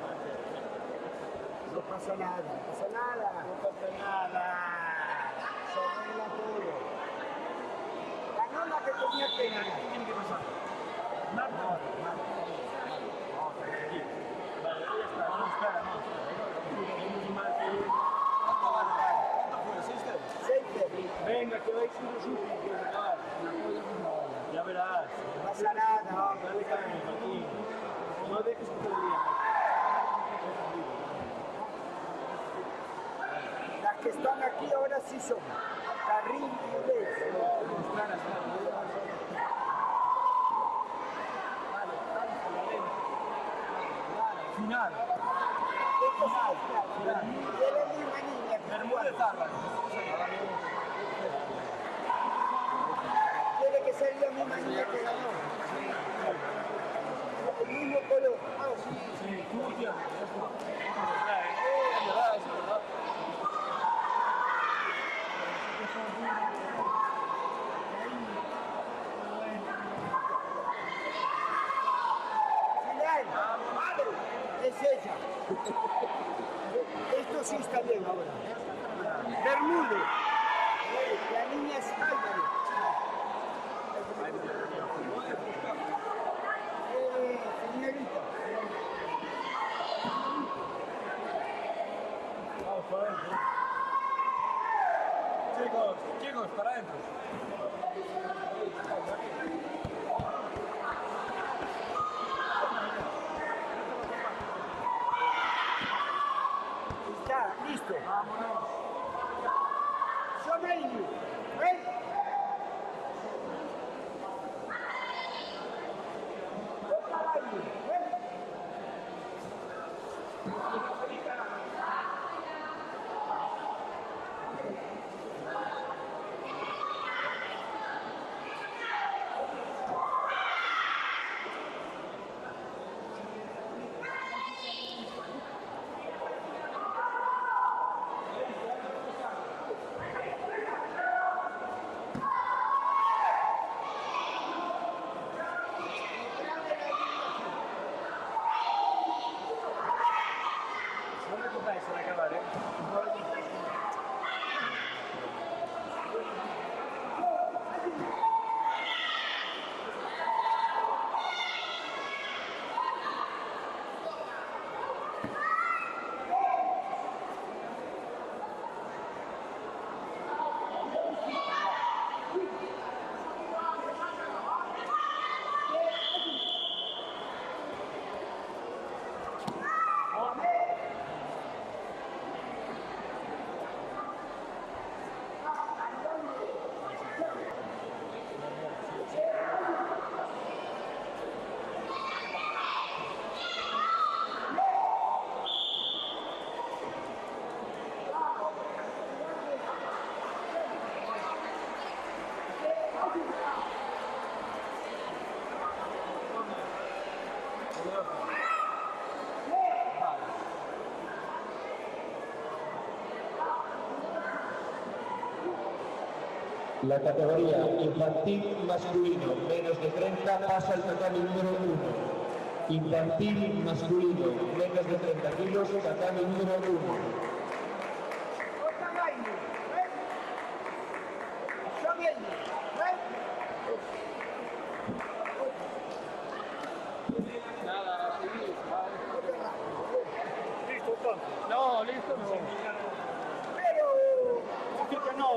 No pasa nada. Se arregla todo. Ganó la que tenía que ganar. ¿Qué tiene que pasar? Nada. Vale, ya está. Vamos a esperar, que escucharía. Las que están aquí ahora sí son Carril y Lex. Final. Esto es la misma niña que Bermúdez Arba. tiene que ser la misma niña que ganó. El mismo color. Ah, sí. Sí, tú entiendes. Es verdad, es verdad. Final. Es ella. Esto sí está bien ahora. Bermúdez. La niña es Álvaro. Señorita. Vamos para adentro. Chicos, para adentro. Está, listo. Vámonos. Someili. ¿Ven? No me compráis para acabar, ¿eh? La categoría infantil masculino menos de 30 pasa al tatami número 1. Infantil masculino menos de 30 kilos, tatami número 1. Otra baile. ¿Ven? Someili. ¿Ven? Nada, sí, vale. Listo, entonces. No, listo, no. Pero... Así que no.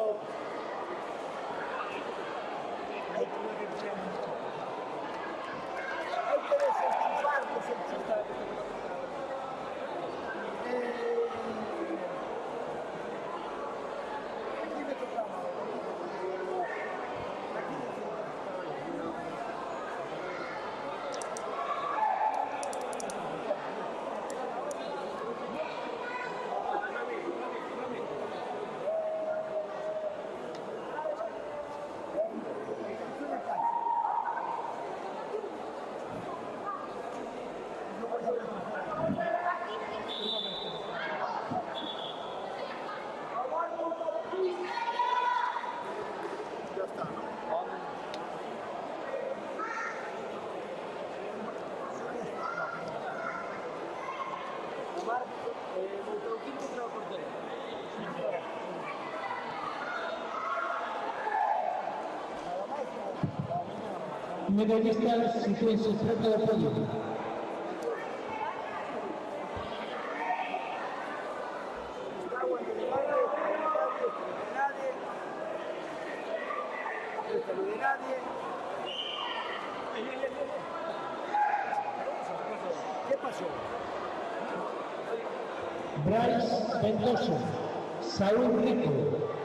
Hay que desenchufar, desenchufar. Aquí me tocaba. Aquí me Medallistas sitúense frente al podio. Esto no de nadie. ¿Qué pasó? Bryce Ventoso, Saúl Rico,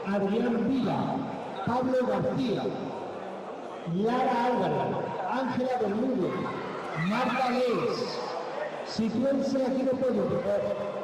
Adrián Vila, Pablo García, Lara Álvarez, Ángela Bermúdez, Marta Lees. Sitúense aquí no puedo, por favor.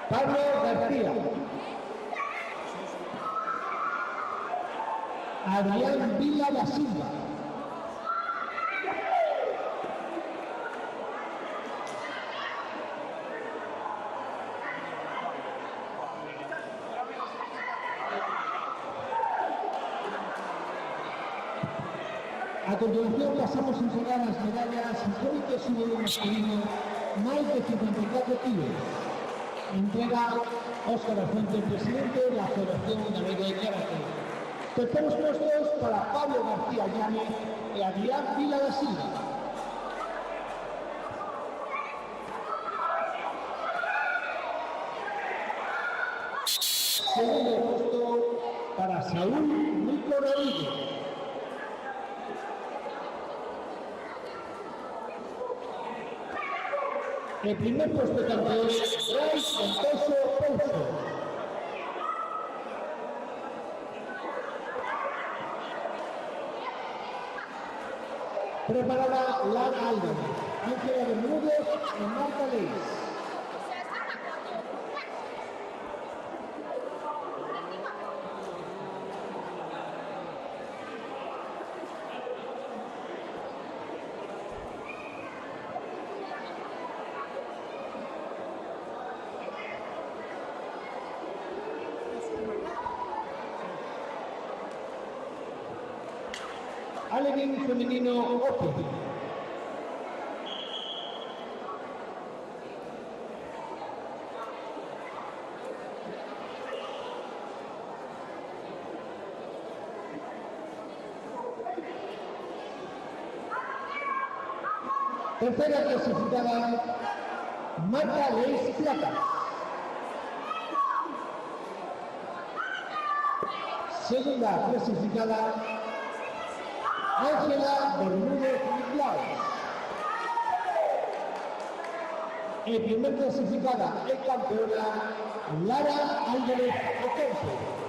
Pablo García, Adrián Vila da Silva, a continuación pasamos a entregar las medallas históricas y de masculino más de 54 kilos. Entrega Óscar Fuente, presidente de la Federación Navarra de Karate. Terceros puestos para Pablo García Llanes y Adrián Vila da Silva. Segundo puesto para Saúl Rico Rodríguez. El primer puesto campeón es Bryce Ventoso Pouso. Preparada Lara Álvarez, Ángela Bermúdez y Marta Lees. Alevín femenino Open. Tercera clasificada, Marta Lees Plata. Segunda clasificada, Ángela Bermúdez Nicolau. Y primer clasificada es campeona Lara Álvarez Ocampo.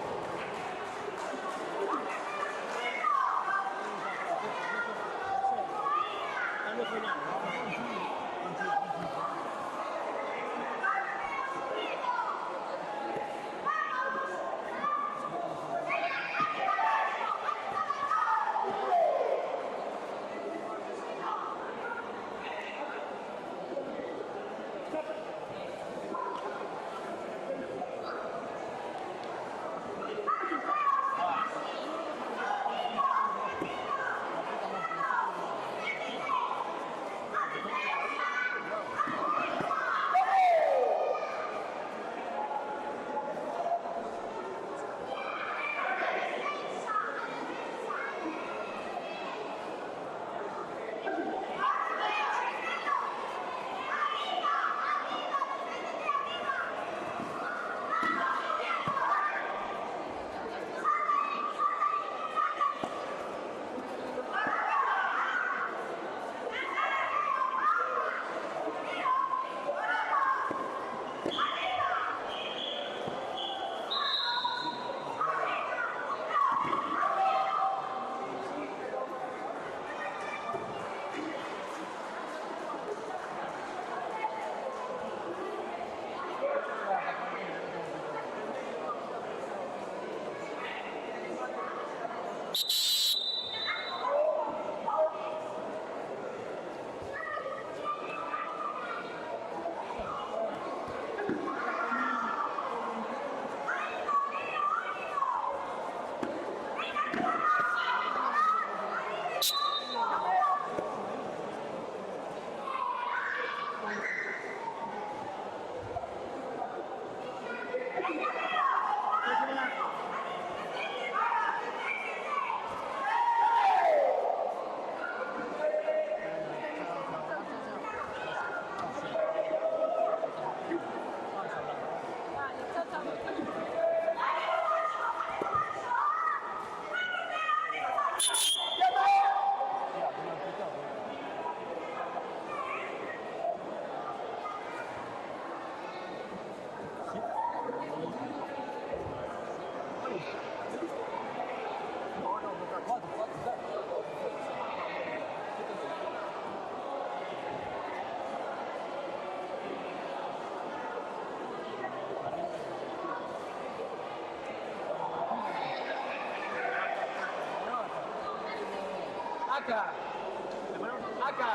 Acá,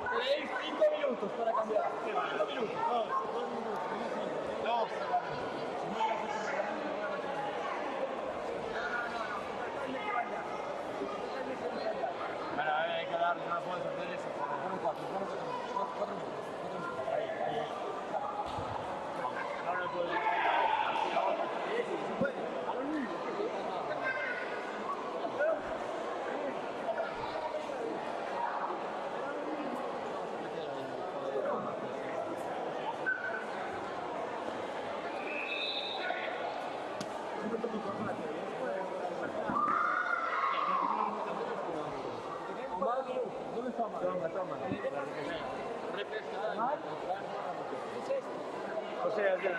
tenéis 5 minutos para cambiar. 5 minutos. No. Bueno, hay que darle una fuerza de eso. Ponen 4 minutos. Ahí. No le puedo decir. Se puede. A los niños. Toma. O sea, ya.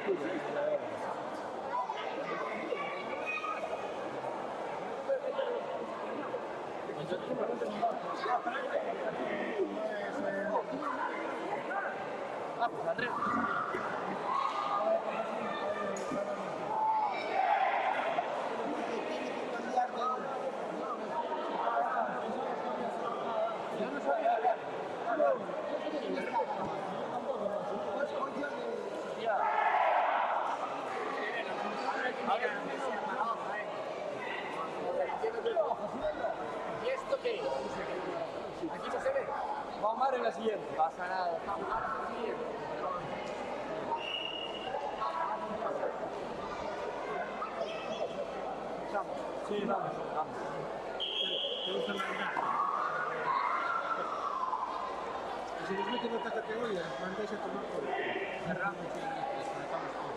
Pues Andrés. Yo no sabía. ¿Y esto qué? Aquí no se ve. Vamos a amar en la siguiente. No pasa nada. Vamos a la siguiente. Sí, vamos. ¿Te gusta mandar? Si nos meten en esta categoría, mandáis a tomar por cerramos y desconectamos todo.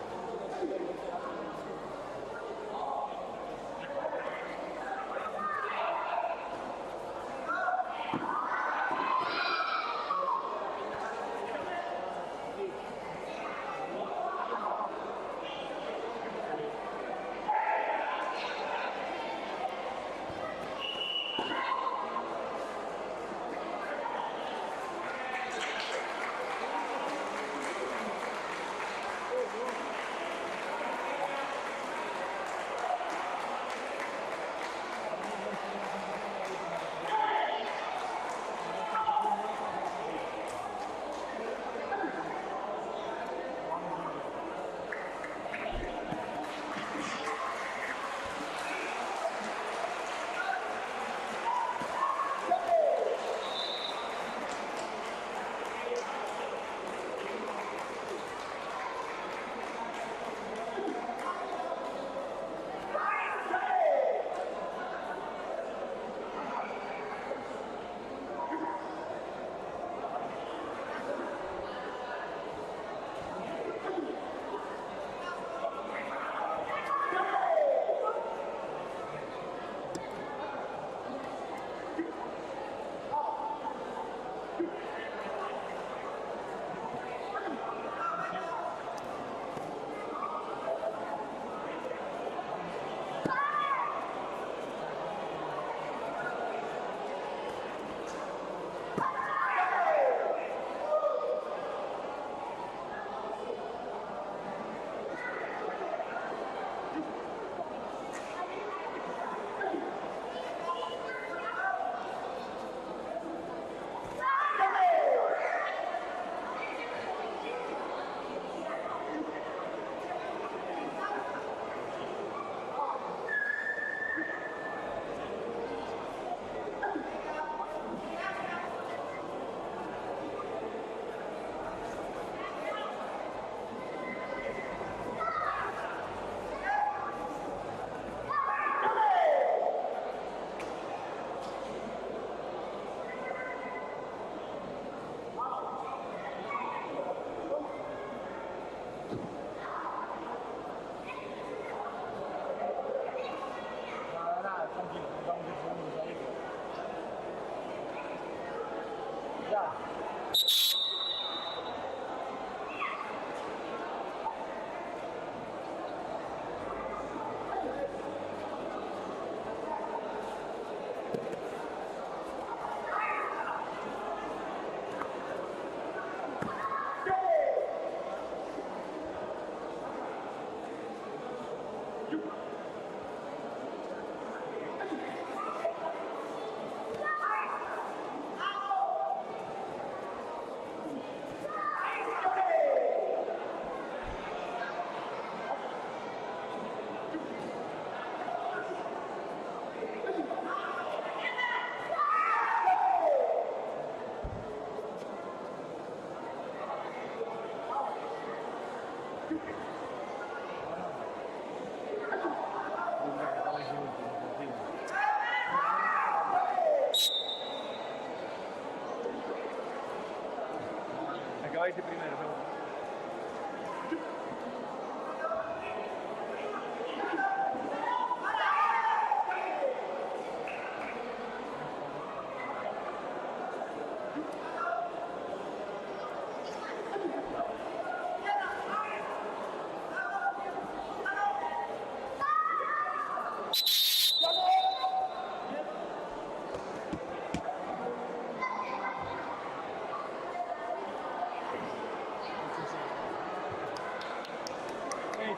Acabáis de primero, segundo.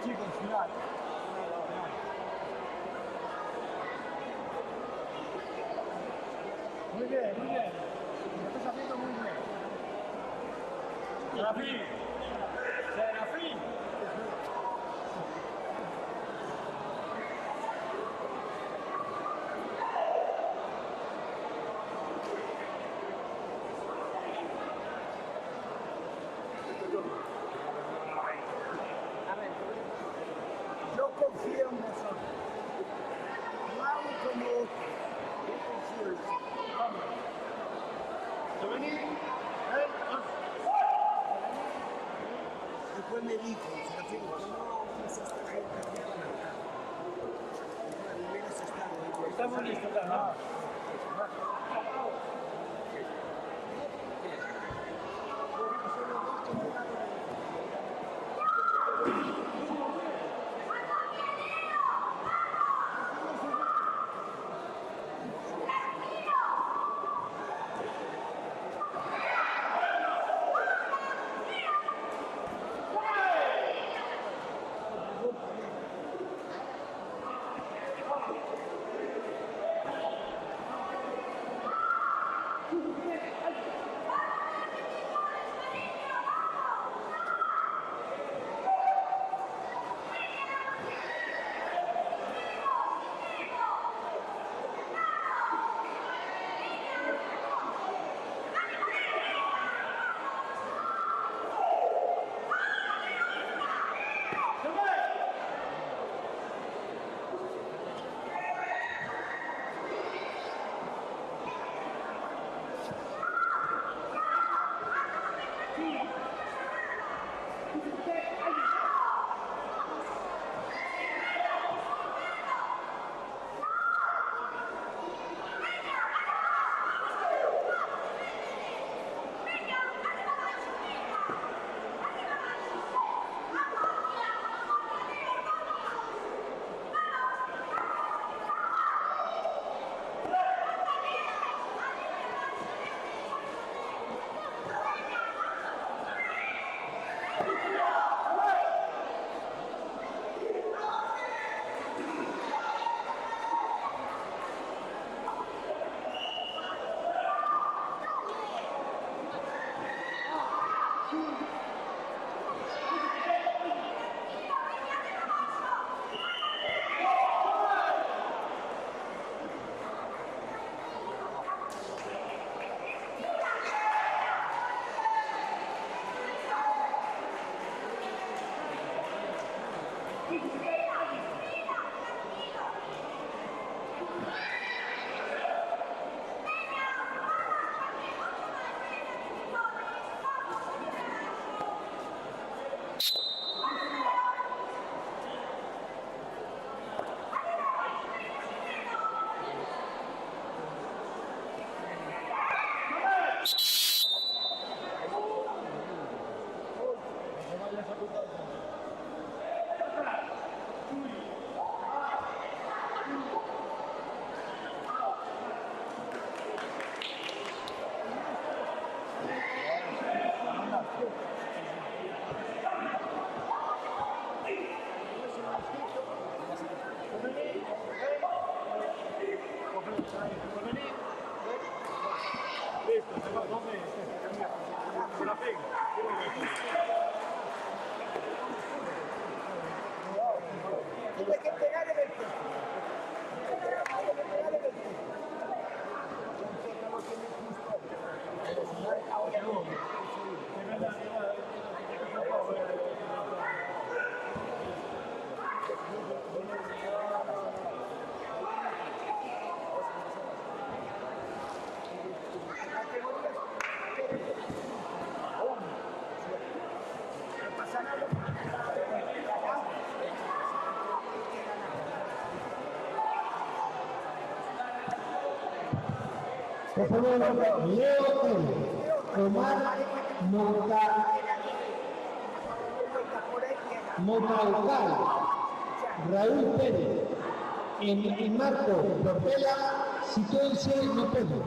Chicos, final. Muy bien, muy bien. Lo estás haciendo muy bien. Serafín. Serafín. Yo confío en vosotros. No hago como otro. Yo confío en vosotros. Vamos. Después me dijo, Serafín, que no piensas traer cambiar nada. Al menos estamos. Estamos listos, ¿no? Tienes que pegar el vestido. Por favor, Leo L. Omar Motaucal, Raúl Pérez, y Marco Portela, Situense no Pedro.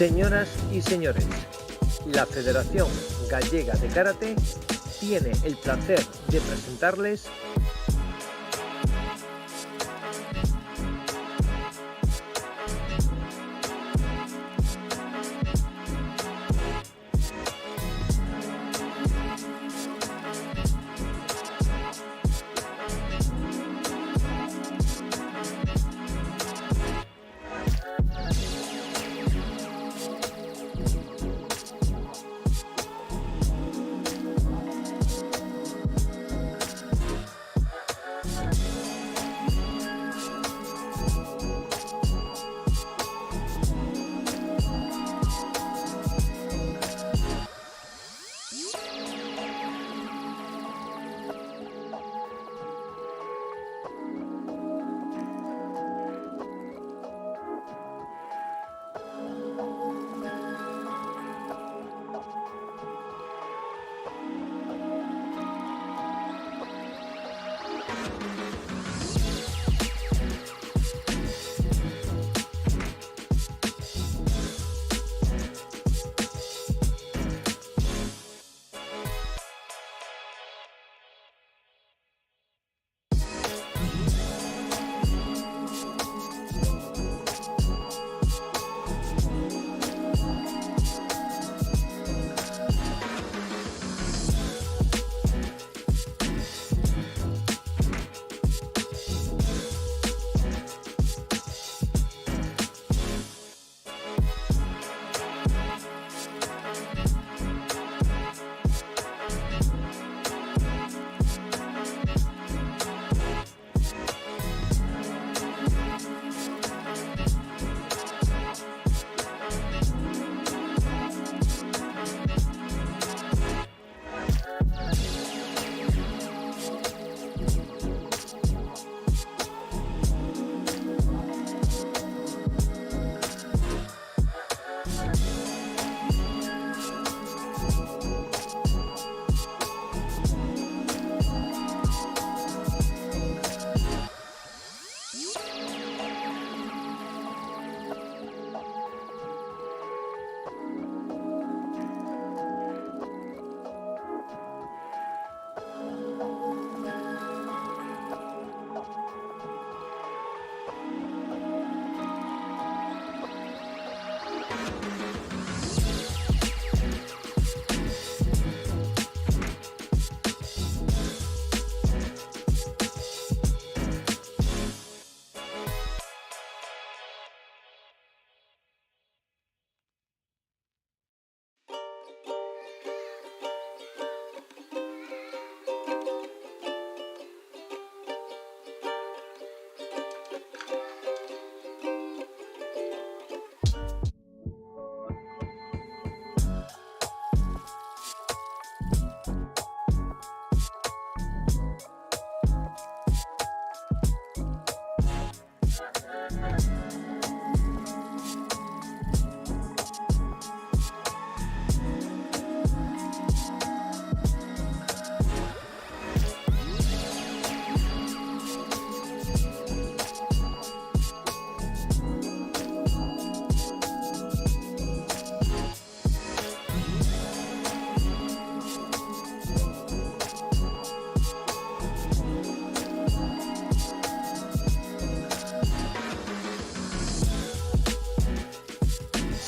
Señoras y señores, la Federación Gallega de Karate tiene el placer de presentarles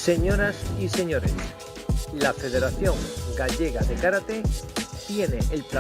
Señoras y señores, la Federación Gallega de Karate tiene el placer